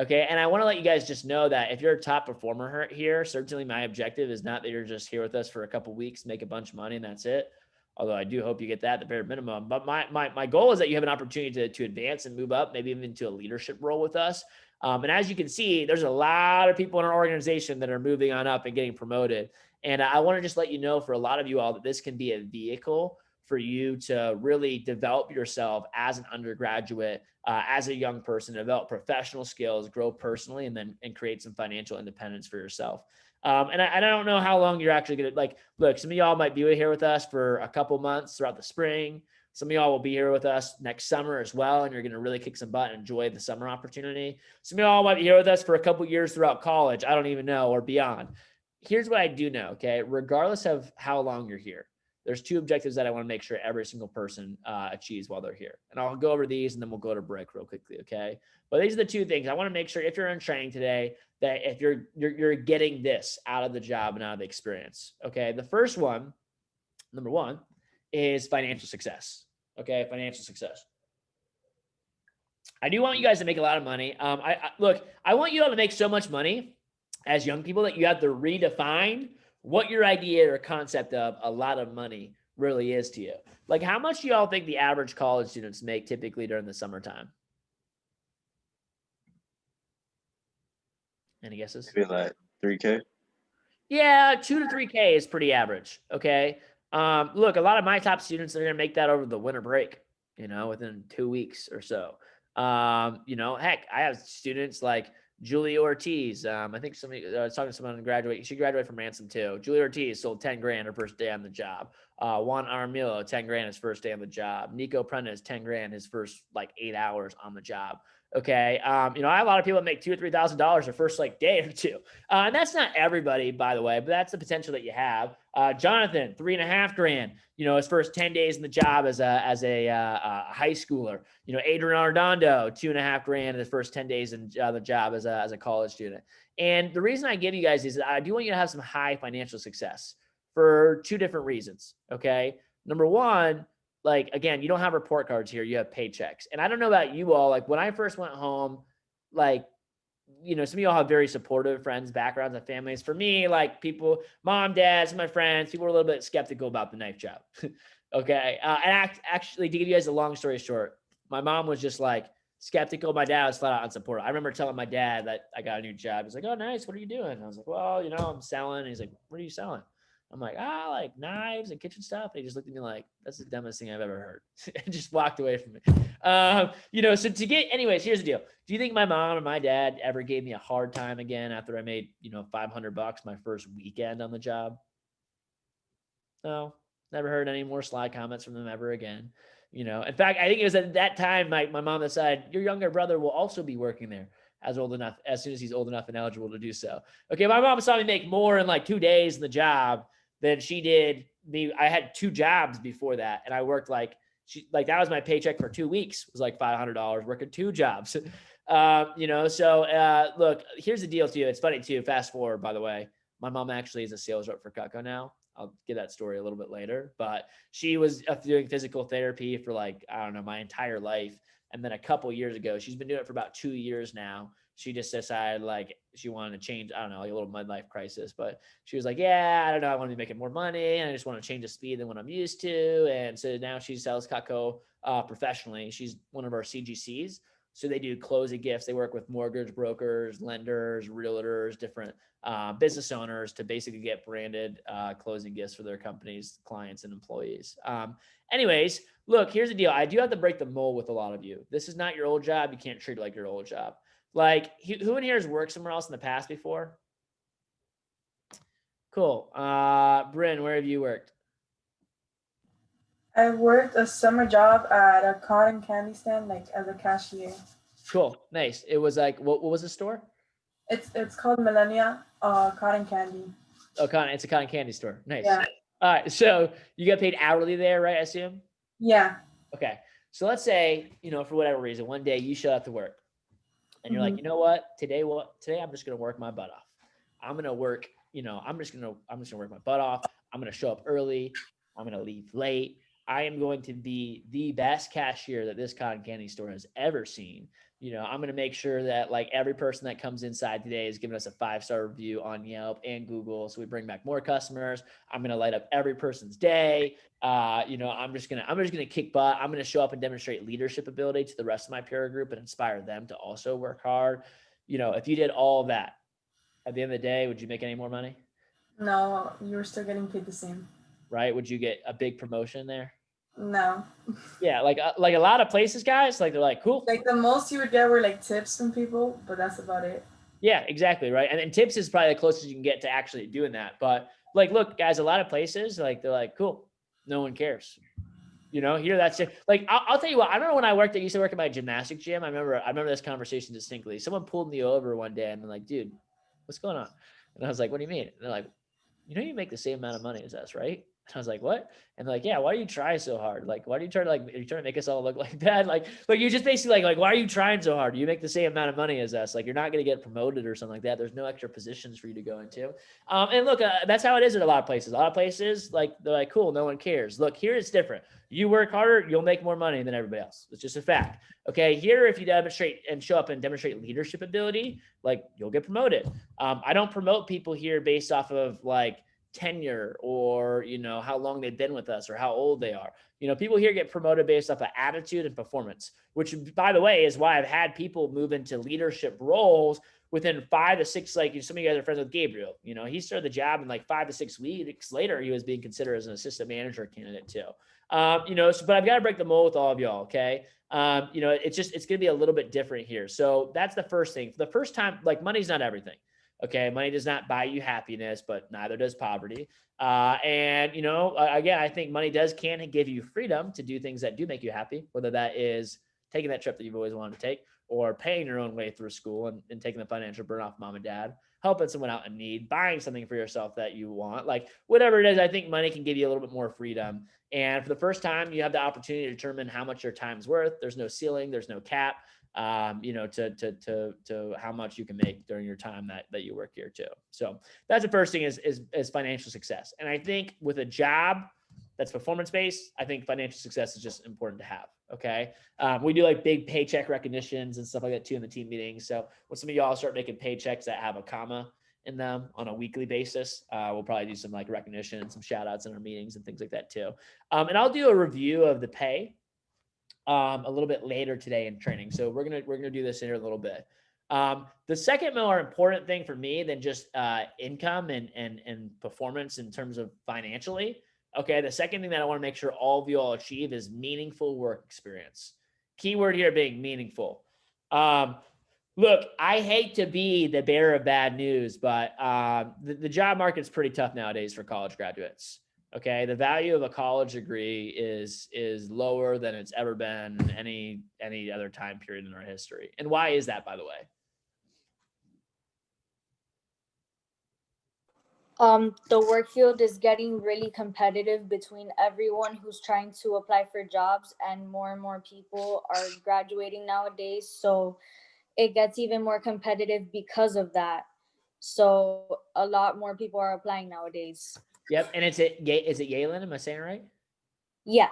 Okay. And I want to let you guys just know that if you're a top performer here, certainly my objective is not that you're just here with us for a couple of weeks, make a bunch of money and that's it. Although I do hope you get that at the bare minimum. But my goal is that you have an opportunity to advance and move up, maybe even into a leadership role with us. And as you can see, there's a lot of people in our organization that are moving on up and getting promoted. And I want to just let you know for a lot of you all that this can be a vehicle for you to really develop yourself as an undergraduate, as a young person, develop professional skills, grow personally, and create some financial independence for yourself. And I don't know how long you're actually going to look, some of y'all might be here with us for a couple months throughout the spring. Some of y'all will be here with us next summer as well. And you're going to really kick some butt and enjoy the summer opportunity. Some of y'all might be here with us for a couple years throughout college. I don't even know, or beyond. Here's what I do know. Okay. Regardless of how long you're here, there's 2 objectives that I want to make sure every single person achieves while they're here. And I'll go over these and then we'll go to break real quickly. Okay. But these are the 2 things I want to make sure if you're in training today, that if you're getting this out of the job and out of the experience. Okay. The first one, number 1, is financial success. Okay. Financial success. I do want you guys to make a lot of money. I want you all to make so much money as young people that you have to redefine what your idea or concept of a lot of money really is to you. Like, how much do y'all think the average college students make typically during the summertime? Any guesses? Maybe like 3K. Yeah, 2 to 3K is pretty average. Okay. Look, a lot of my top students are going to make that over the winter break, within 2 weeks or so. Heck, I have students like Julie Ortiz. I think I was talking to someone graduate. She graduated from Ransom too. Julie Ortiz sold 10 grand her first day on the job. Juan Armillo, 10 grand his first day on the job. Nico Prentice, 10 grand his first 8 hours on the job. Okay. I have a lot of people that make $2,000 or $3,000 their first day or 2. And that's not everybody, by the way, but that's the potential that you have. Jonathan, 3.5 grand, his first 10 days in the job as a high schooler. Adrian Arredondo, 2.5 grand in his first 10 days in the job as a college student. And the reason I give you guys is that I do want you to have some high financial success for 2 different reasons. Okay. Number 1, again, you don't have report cards here. You have paychecks. And I don't know about you all, when I first went home, some of y'all have very supportive friends, backgrounds, and families. For me, people, mom, dad, some of my friends, people were a little bit skeptical about the knife job. Okay. Actually, to give you guys a long story short, my mom was just like skeptical. My dad was flat out unsupportive. I remember telling my dad that I got a new job. He's like, "Oh, nice. What are you doing?" I was like, "Well, I'm selling." And he's like, "What are you selling?" I'm like, like knives and kitchen stuff. And he just looked at me like, "That's the dumbest thing I've ever heard," and just walked away from me. So anyways, here's the deal. Do you think my mom or my dad ever gave me a hard time again after I made, $500 my first weekend on the job? No, never heard any more sly comments from them ever again. In fact, I think it was at that time my mom decided your younger brother will also be working there as soon as he's old enough and eligible to do so. Okay, my mom saw me make more in like 2 days in the job than she did me. I had 2 jobs before that, and I worked that was my paycheck for 2 weeks, was like $500 working 2 jobs. Look, here's the deal too. It's funny too. Fast forward, by the way, my mom actually is a sales rep for Cutco now. I'll get that story a little bit later, but she was doing physical therapy for my entire life. And then a couple years ago, she's been doing it for about 2 years now. She just decided she wanted to change, a little midlife crisis, but she was like, yeah, I don't know. I want to be making more money and I just want to change the speed than what I'm used to. And so now she sells Cutco professionally. She's one of our CGCs. So they do closing gifts. They work with mortgage brokers, lenders, realtors, different business owners to basically get branded closing gifts for their companies, clients, and employees. Anyways, look, here's the deal. I do have to break the mold with a lot of you. This is not your old job. You can't treat it like your old job. Who in here has worked somewhere else in the past before? Cool. Bryn, where have you worked? I worked a summer job at a cotton candy stand, as a cashier. Cool. Nice. It was what was the store? It's called Millennia Cotton Candy. Oh, it's a cotton candy store. Nice. Yeah. All right. So you get paid hourly there, right? I assume? Yeah. Okay. So let's say, for whatever reason, one day you show up to work and you're like, you know what? Today I'm just going to work my butt off. I'm going to work, I'm just going to work my butt off. I'm going to show up early. I'm going to leave late. I am going to be the best cashier that this cotton candy store has ever seen. I'm going to make sure that every person that comes inside today is giving us a 5-star review on Yelp and Google. So we bring back more customers. I'm going to light up every person's day. I'm just going to kick butt. I'm going to show up and demonstrate leadership ability to the rest of my peer group and inspire them to also work hard. If you did all of that at the end of the day, would you make any more money? No, you were still getting paid the same. Right? Would you get a big promotion there? No. Yeah, like a lot of places, guys, they're like, cool. The most you would get were tips from people, but that's about it. Yeah, exactly, right. And then tips is probably the closest you can get to actually doing that. But look, guys, a lot of places, they're like, cool, no one cares. Here that's it. I'll tell you what. I remember when I used to work at my gymnastics gym. I remember this conversation distinctly. Someone pulled me over one day and they're like, dude, what's going on? And I was like, what do you mean? And they're like, you make the same amount of money as us, right? And I was like, what? And they're like, yeah, why do you try so hard? Why do you try to are you trying to make us all look like that? You just basically why are you trying so hard? You make the same amount of money as us. You're not going to get promoted or something like that. There's no extra positions for you to go into. And look, that's how it is at a lot of places. A lot of places, they're like, cool, no one cares. Look, here it's different. You work harder, you'll make more money than everybody else. It's just a fact. Okay. Here, if you demonstrate and show up and demonstrate leadership ability, you'll get promoted. I don't promote people here based off of tenure or how long they've been with us or how old they are. People here get promoted based off of attitude and performance, which, by the way, is why I've had people move into leadership roles within 5 to 6. Some of you guys are friends with Gabriel. He started the job in 5 to 6 weeks later. He was being considered as an assistant manager candidate too. But I've got to break the mold with all of y'all. Okay. It's going to be a little bit different here. So that's the first thing. For the first time, money's not everything. Okay. Money does not buy you happiness, but neither does poverty. Again, I think money can give you freedom to do things that do make you happy, whether that is taking that trip that you've always wanted to take or paying your own way through school and taking the financial burden off mom and dad, helping someone out in need, buying something for yourself that you want, whatever it is. I think money can give you a little bit more freedom. And for the first time, you have the opportunity to determine how much your time's worth. There's no ceiling. There's no cap. To how much you can make during your time that you work here too. So that's the first thing is financial success. And I think with a job that's performance-based, I think financial success is just important to have. Okay. We do big paycheck recognitions and stuff like that too in the team meetings. So when some of y'all start making paychecks that have a comma in them on a weekly basis. We'll probably do some like recognition and some shout outs in our meetings and things like that too. And I'll do a review of the pay a little bit later today in training. So we're gonna do this in here a little bit. The second more important thing for me than just income and performance in terms of financially. Okay, the second thing that I want to make sure all of you all achieve is meaningful work experience. Keyword here being meaningful. Look, I hate to be the bearer of bad news, but the job market's pretty tough nowadays for college graduates. Okay, the value of a college degree is lower than it's ever been any other time period in our history. And why is that, by the way? The work field is getting really competitive between everyone who's trying to apply for jobs, and more people are graduating nowadays. So it gets even more competitive because of that. So a lot more people are applying nowadays. Yep, and is it Yalen? Am I saying it right? Yeah.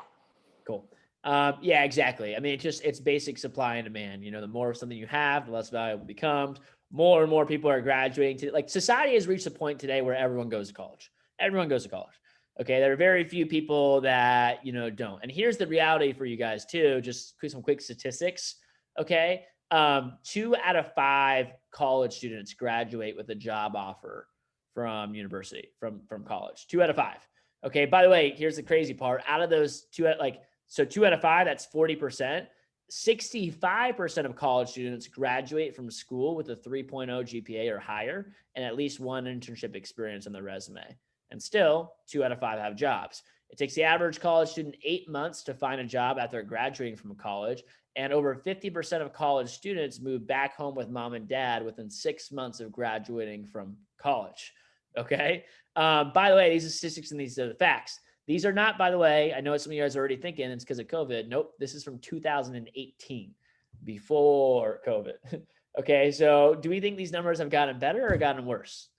Cool. Yeah, exactly. I mean, it's basic supply and demand. The more of something you have, the less valuable it becomes. More and more people are graduating to, like, society has reached a point today where everyone goes to college. Everyone goes to college. Okay. There are very few people that, don't. And here's the reality for you guys too. Just some quick statistics. Okay. 2 out of 5 college students graduate with a job offer from university, from college. 2 out of 5. Okay. By the way, here's the crazy part. Out of those 2 out of 5, that's 40%. 65% of college students graduate from school with a 3.0 GPA or higher and at least one internship experience on their resume. And still, 2 out of 5 have jobs. It takes the average college student 8 months to find a job after graduating from college. And over 50% of college students move back home with mom and dad within 6 months of graduating from college. Okay. By the way, these are statistics and these are the facts. These are not, by the way, I know some of you guys are already thinking it's because of COVID. Nope. This is from 2018, before COVID. Okay. So do we think these numbers have gotten better or gotten worse?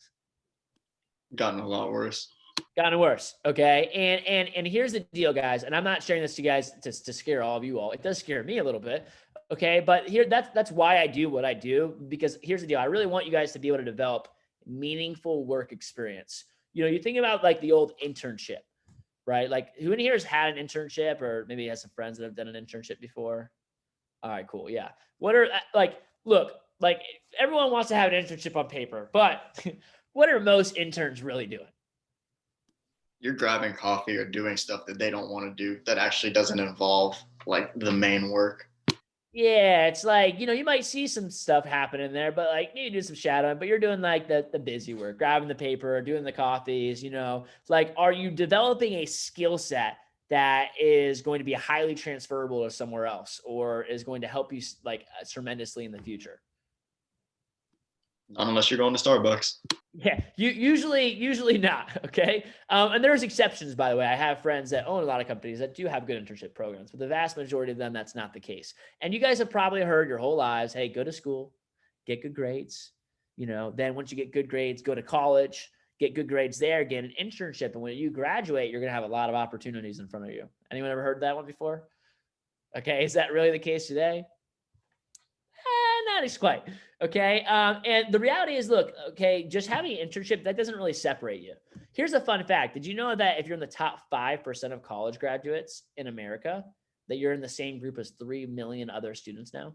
Gotten a lot worse. Gotten worse. Okay. And here's the deal, guys. And I'm not sharing this to you guys to scare all of you all. It does scare me a little bit. Okay. But that's why I do what I do, because here's the deal. I really want you guys to be able to develop meaningful work experience. You think about like the old internship, right? Like, who in here has had an internship, or maybe has some friends that have done an internship before? All right, cool. Yeah. What are look, everyone wants to have an internship on paper, but what are most interns really doing? You're grabbing coffee or doing stuff that they don't want to do that actually doesn't involve like the main work. Yeah, it's like, you might see some stuff happening there, but like maybe do some shadowing, but you're doing like the busy work, grabbing the paper, doing the coffees, like, are you developing a skill set that is going to be highly transferable to somewhere else, or is going to help you like tremendously in the future? Not unless you're going to Starbucks. Yeah, usually not. Okay. And there's exceptions, by the way. I have friends that own a lot of companies that do have good internship programs, but the vast majority of them, that's not the case. And you guys have probably heard your whole lives, hey, go to school, get good grades. Then once you get good grades, go to college, get good grades there, get an internship. And when you graduate, you're going to have a lot of opportunities in front of you. Anyone ever heard that one before? Okay. Is that really the case today? Not as quite. Okay. And the reality is, look, okay, just having an internship, that doesn't really separate you. Here's a fun fact. Did you know that if you're in the top 5% of college graduates in America, that you're in the same group as 3 million other students now?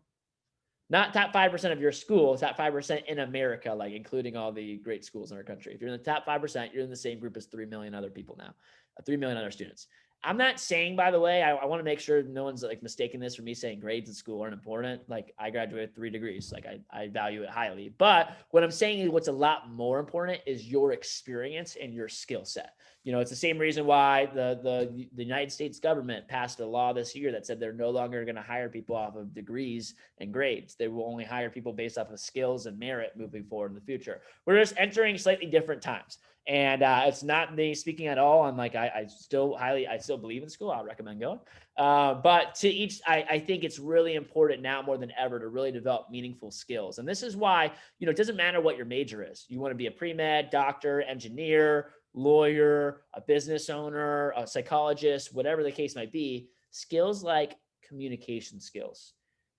Not top 5% of your school, top 5% in America, like including all the great schools in our country. If you're in the top 5%, you're in the same group as 3 million other people now, 3 million other students. I'm not saying, by the way, I want to make sure no one's like mistaking this for me saying grades in school aren't important. Like, I graduated with 3 degrees. Like, I value it highly. But what I'm saying is what's a lot more important is your experience and your skill set. It's the same reason why the United States government passed a law this year that said they're no longer going to hire people off of degrees and grades. They will only hire people based off of skills and merit moving forward in the future. We're just entering slightly different times. And it's not me speaking at all. I'm like, I still believe in school. I'll recommend going. But to each, I think it's really important now more than ever to really develop meaningful skills. And this is why, it doesn't matter what your major is. You want to be a pre-med, doctor, engineer, lawyer, a business owner, a psychologist, whatever the case might be. Skills like communication skills,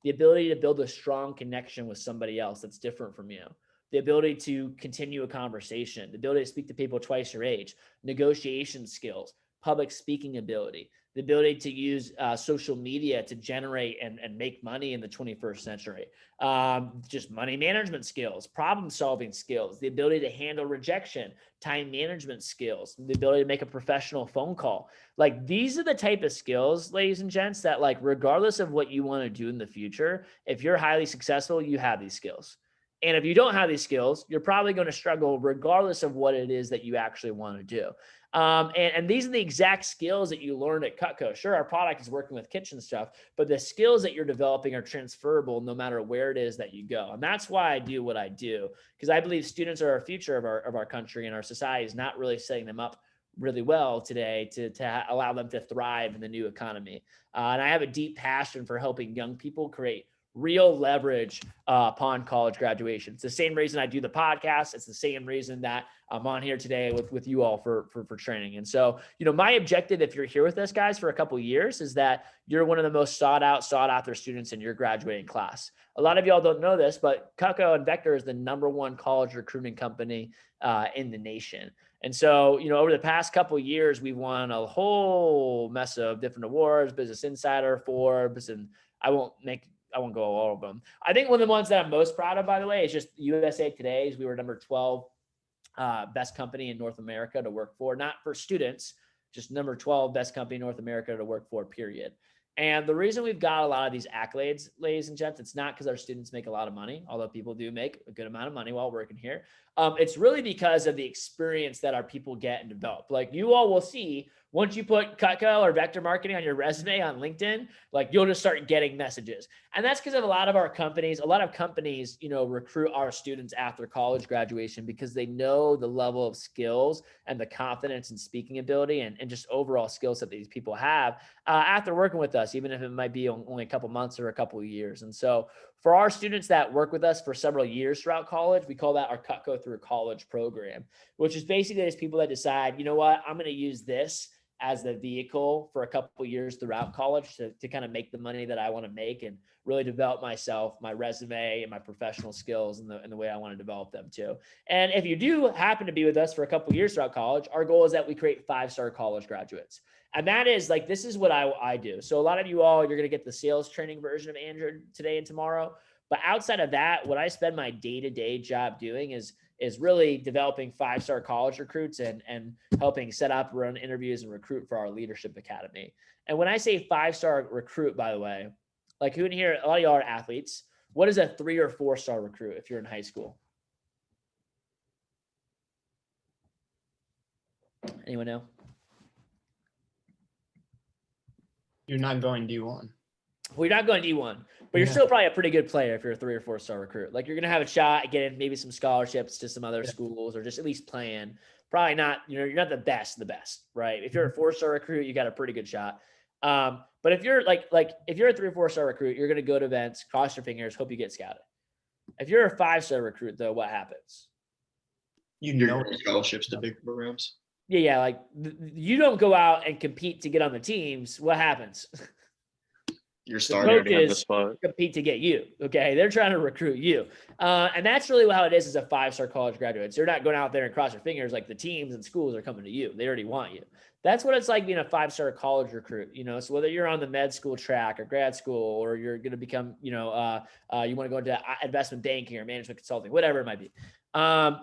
the ability to build a strong connection with somebody else that's different from you, the ability to continue a conversation, the ability to speak to people twice your age, negotiation skills, public speaking ability, the ability to use social media to generate and make money in the 21st century, just money management skills, problem solving skills, the ability to handle rejection, time management skills, the ability to make a professional phone call. Like, these are the type of skills, ladies and gents, that, like, regardless of what you want to do in the future, if you're highly successful, you have these skills. And if you don't have these skills, you're probably going to struggle regardless of what it is that you actually want to do. And these are the exact skills that you learned at Cutco. Sure, our product is working with kitchen stuff, but the skills that you're developing are transferable no matter where it is that you go. And that's why I do what I do, because I believe students are our future of our country, and our society is not really setting them up really well today to allow them to thrive in the new economy. And I have a deep passion for helping young people create real leverage upon college graduation. It's the same reason I do the podcast. It's the same reason that I'm on here today with you all for training. And so, my objective, if you're here with us, guys, for a couple of years, is that you're one of the most sought after students in your graduating class. A lot of y'all don't know this, but Cutco and Vector is the #1 college recruiting company in the nation. And so, over the past couple of years, we've won a whole mess of different awards, Business Insider, Forbes, and I won't go all of them. I think one of the ones that I'm most proud of, by the way, is just USA Today's. We were number 12 best company in North America to work for, not for students, just number 12 best company in North America to work for, period. And the reason we've got a lot of these accolades, ladies and gents, it's not because our students make a lot of money, although people do make a good amount of money while working here. It's really because of the experience that our people get and develop. Like, you all will see, once you put Cutco or Vector Marketing on your resume on LinkedIn, like, you'll just start getting messages. And that's because of a lot of companies, recruit our students after college graduation because they know the level of skills and the confidence and speaking ability and just overall skills that these people have after working with us, even if it might be only a couple months or a couple of years. And so for our students that work with us for several years throughout college, we call that our Cutco Through College program, which is basically those people that decide, you know what, I'm going to use this as the vehicle for a couple of years throughout college to kind of make the money that I want to make and really develop myself, my resume, and my professional skills in the way I want to develop them too. And if you do happen to be with us for a couple of years throughout college, our goal is that we create 5-star college graduates. And that is like, this is what I do. So a lot of you all, you're going to get the sales training version of Andrew today and tomorrow. But outside of that, what I spend my day-to-day job doing is really developing 5-star college recruits and helping set up, run interviews, and recruit for our Leadership Academy. And when I say 5-star recruit, by the way, like, who in here, a lot of y'all are athletes. What is a 3 or 4-star recruit if you're in high school? Anyone know? You're not going D1. Well, you're not going D1, but you're still probably a pretty good player if you're a 3 or 4-star recruit. Like, you're going to have a shot at getting maybe some scholarships to some other schools, or just at least playing. Probably not, you're not the best of the best, right? If you're a 4-star recruit, you got a pretty good shot. But if you're if you're a 3 or 4-star recruit, you're going to go to events, cross your fingers, hope you get scouted. If you're a 5-star recruit, though, what happens? You're getting scholarships to big programs. Yeah. Like, you don't go out and compete to get on the teams. What happens? You're starting to have the spot. Compete to get you. Okay. They're trying to recruit you. And that's really how it is as a 5-star college graduate. So you're not going out there and cross your fingers. Like, the teams and schools are coming to you. They already want you. That's what it's like being a 5-star college recruit, So whether you're on the med school track or grad school, or you're going to become, you want to go into investment banking or management consulting, whatever it might be.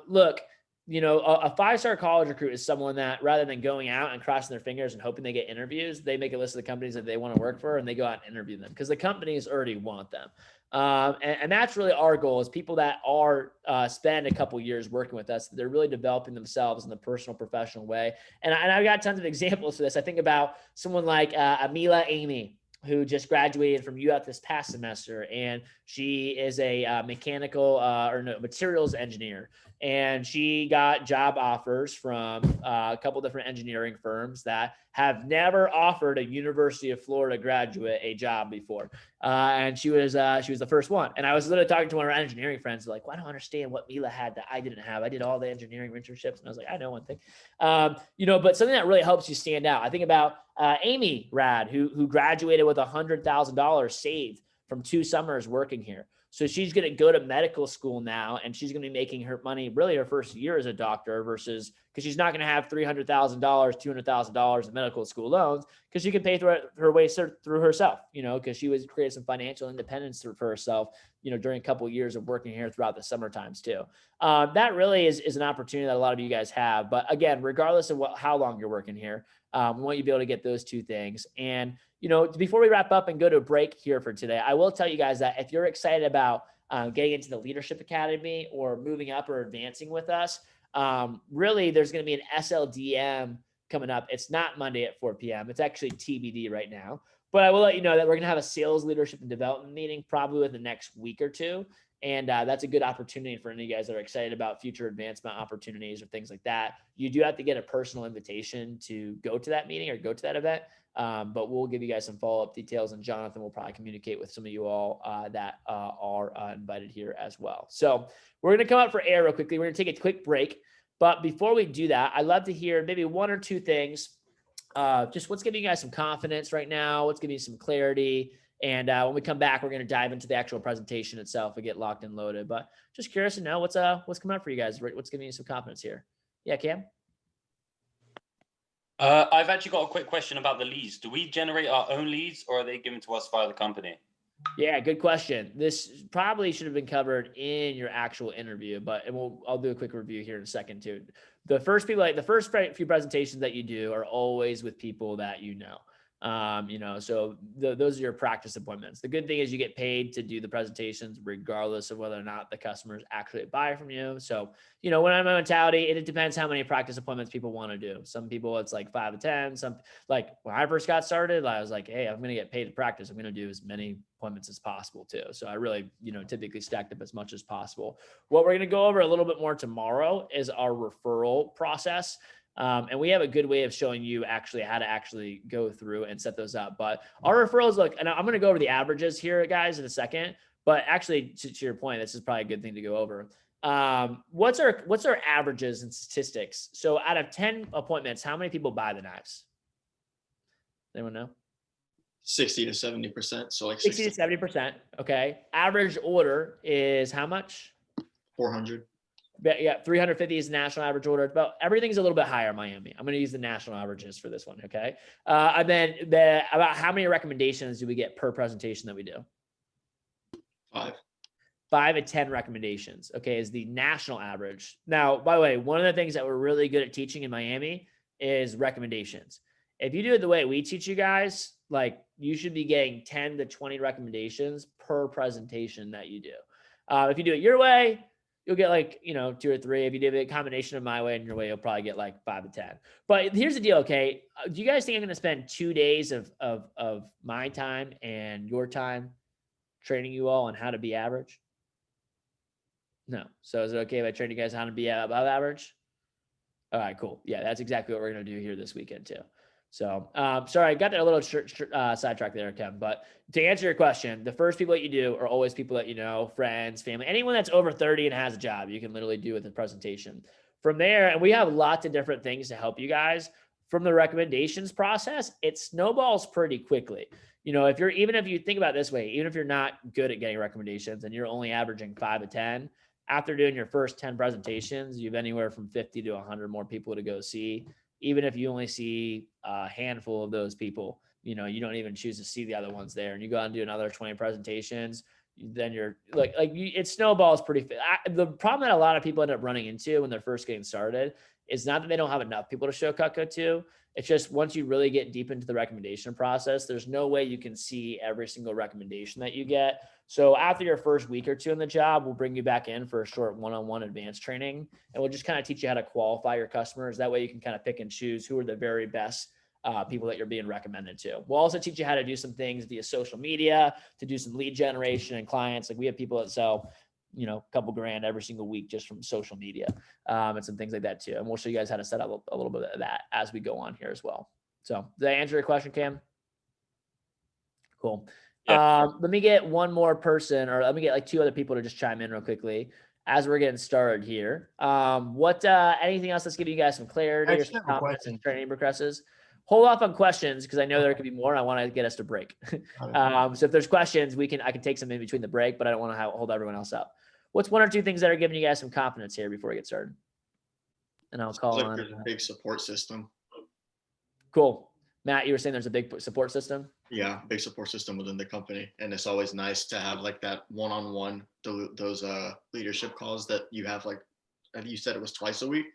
Look, a 5-star college recruit is someone that, rather than going out and crossing their fingers and hoping they get interviews, they make a list of the companies that they want to work for, and they go out and interview them because the companies already want them. And that's really our goal, is people that are spend a couple years working with us, they're really developing themselves in the personal, professional way. And I've got tons of examples for this. I think about someone like Amila Amy, who just graduated from UF this past semester, and she is a materials engineer. And she got job offers from a couple different engineering firms that have never offered a University of Florida graduate a job before. And she was the first one. And I was literally talking to one of our engineering friends, like, well, I don't understand what Mila had that I didn't have. I did all the engineering internships. And I was like, I know one thing. But something that really helps you stand out. I think about Amy Rad, who graduated with $100,000 saved from 2 summers working here. So she's going to go to medical school now, and she's going to be making her money really her first year as a doctor versus because she's not going to have $300,000, $200,000 in medical school loans because she can pay through her way through herself, because she was creating some financial independence for herself, during a couple of years of working here throughout the summer times too. That really is an opportunity that a lot of you guys have. But again, regardless of how long you're working here, we want you to be able to get those two things. And, before we wrap up and go to a break here for today, I will tell you guys that if you're excited about getting into the Leadership Academy or moving up or advancing with us, really there's going to be an SLDM coming up. It's not Monday at 4 p.m. It's actually TBD right now. But I will let you know that we're going to have a sales leadership and development meeting probably within the next week or two. And that's a good opportunity for any of you guys that are excited about future advancement opportunities or things like that. You do have to get a personal invitation to go to that meeting or go to that event. But we'll give you guys some follow-up details, and Jonathan will probably communicate with some of you all that are invited here as well. So we're going to come out for air real quickly. We're going to take a quick break. But before we do that, I'd love to hear maybe one or two things. Just what's giving you guys some confidence right now, what's giving you some clarity. And when we come back, we're going to dive into the actual presentation itself and get locked and loaded. But just curious to know what's coming up for you guys. What's giving you some confidence here? Yeah, Cam? I've actually got a quick question about the leads. Do we generate our own leads, or are they given to us via the company? Yeah, good question. This probably should have been covered in your actual interview, but I'll do a quick review here in a second too. The first few presentations that you do are always with people that you know. So those are your practice appointments. The good thing is you get paid to do the presentations regardless of whether or not the customers actually buy from you. So, when I'm a mentality, it depends how many practice appointments people want to do. Some people it's like 5 to 10. Some, like when I first got started, I was like, hey, I'm going to get paid to practice. I'm going to do as many appointments as possible too. So I really, typically stacked up as much as possible. What we're going to go over a little bit more tomorrow is our referral process. And we have a good way of showing you actually how to actually go through and set those up. But our referrals, look, and I'm going to go over the averages here, guys, in a second. But actually, to your point, this is probably a good thing to go over. What's our averages and statistics? So out of 10 appointments, how many people buy the knives? Anyone know? 60 to 70%. So like 60 to 70%. Okay. Average order is how much? 400. Yeah, 350 is the national average order. But everything's a little bit higher in Miami. I'm going to use the national averages for this one. Okay. And then about how many recommendations do we get per presentation that we do? 5 to 10 recommendations. Okay. Is the national average. Now, by the way, one of the things that we're really good at teaching in Miami is recommendations. If you do it the way we teach you guys, like you should be getting 10 to 20 recommendations per presentation that you do. If you do it your way, you'll get like, 2 or 3. If you do a combination of my way and your way, you'll probably get like 5 to 10. But here's the deal, okay? Do you guys think I'm going to spend 2 days of my time and your time training you all on how to be average? No. So is it okay if I train you guys how to be above average? All right, cool. Yeah, that's exactly what we're going to do here this weekend too. So, sorry, I got that a little sidetracked there, Kevin. But to answer your question, the first people that you do are always people that you know, friends, family, anyone that's over 30 and has a job, you can literally do with the presentation. From there, and we have lots of different things to help you guys. From the recommendations process, it snowballs pretty quickly. Even if you think about it this way, even if you're not good at getting recommendations and you're only averaging 5 to 10, after doing your first 10 presentations, you've anywhere from 50 to 100 more people to go see. Even if you only see a handful of those people, you don't even choose to see the other ones there, and you go out and do another 20 presentations, then you're it snowballs pretty fast. The problem that a lot of people end up running into when they're first getting started is not that they don't have enough people to show Cutco to. It's just once you really get deep into the recommendation process, there's no way you can see every single recommendation that you get. So after your first week or two in the job, we'll bring you back in for a short one-on-one advanced training, and we'll just kind of teach you how to qualify your customers. That way you can kind of pick and choose who are the very best people that you're being recommended to. We'll also teach you how to do some things via social media, to do some lead generation and clients. Like we have people that sell, a couple grand every single week just from social media and some things like that too. And we'll show you guys how to set up a little bit of that as we go on here as well. So did I answer your question, Cam? Cool. Yeah. Let me get one more person, or let me get like 2 other people to just chime in real quickly as we're getting started here. Anything else that's giving you guys some clarity or some confidence in training progresses? hold off on questions because I know there could be more. And I want to get us to break. So if there's questions, I can take some in between the break, but I don't want to hold everyone else up. What's one or two things that are giving you guys some confidence here before we get started? And I'll call Like on. there's a big support system. Cool. Matt, you were saying there's a big support system. Yeah, big support system within the company, and it's always nice to have like that one-on-one those leadership calls that you have. Like, I think you said it was twice a week.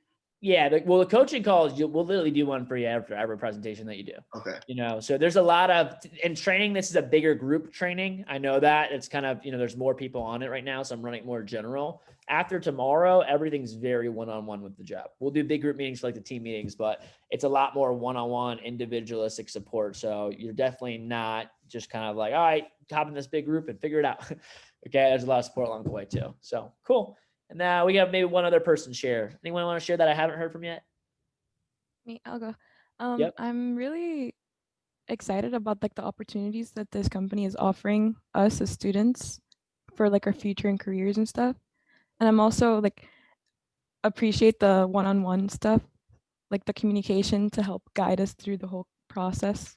Yeah, the coaching calls, we'll literally do one for you after every presentation that you do. Okay. So there's a lot of, in training, this is a bigger group training. I know that it's kind of, there's more people on it right now. So I'm running more general. After tomorrow, everything's very one-on-one with the job. We'll do big group meetings for like the team meetings, but it's a lot more one-on-one individualistic support. So you're definitely not just kind of like, all right, hop in this big group and figure it out. Okay. There's a lot of support along the way too. So cool. And now we have maybe one other person share. Anyone want to share that I haven't heard from yet? Me, I'll go. Yep. I'm really excited about like the opportunities that this company is offering us as students for like our future and careers and stuff. And I'm also like appreciate the one-on-one stuff, like the communication to help guide us through the whole process.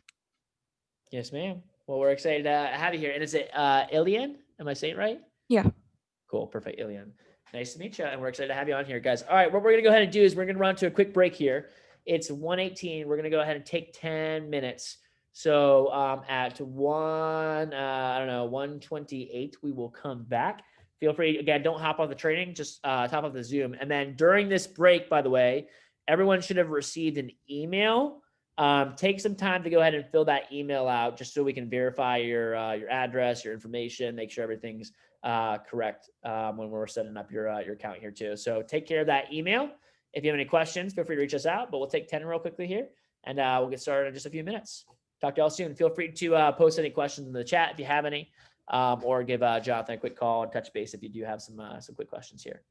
Yes, ma'am. Well, we're excited to have you here. And is it Ilian? Am I saying it right? Yeah. Cool. Perfect. Ilian. Nice to meet you. And we're excited to have you on here, guys. All right. What we're going to go ahead and do is we're going to run to a quick break here. It's 1:18. We're going to go ahead and take 10 minutes. So at 1:28, we will come back. Feel free, again, don't hop off the training, just hop off the Zoom. And then during this break, by the way, everyone should have received an email. Take some time to go ahead and fill that email out just so we can verify your address, your information, make sure everything's correct when we're setting up your account here too. So take care of that email. If you have any questions, feel free to reach us out, but we'll take 10 real quickly here and we'll get started in just a few minutes. Talk to y'all soon. Feel free to post any questions in the chat if you have any, or give Jonathan a quick call and touch base if you do have some quick questions here.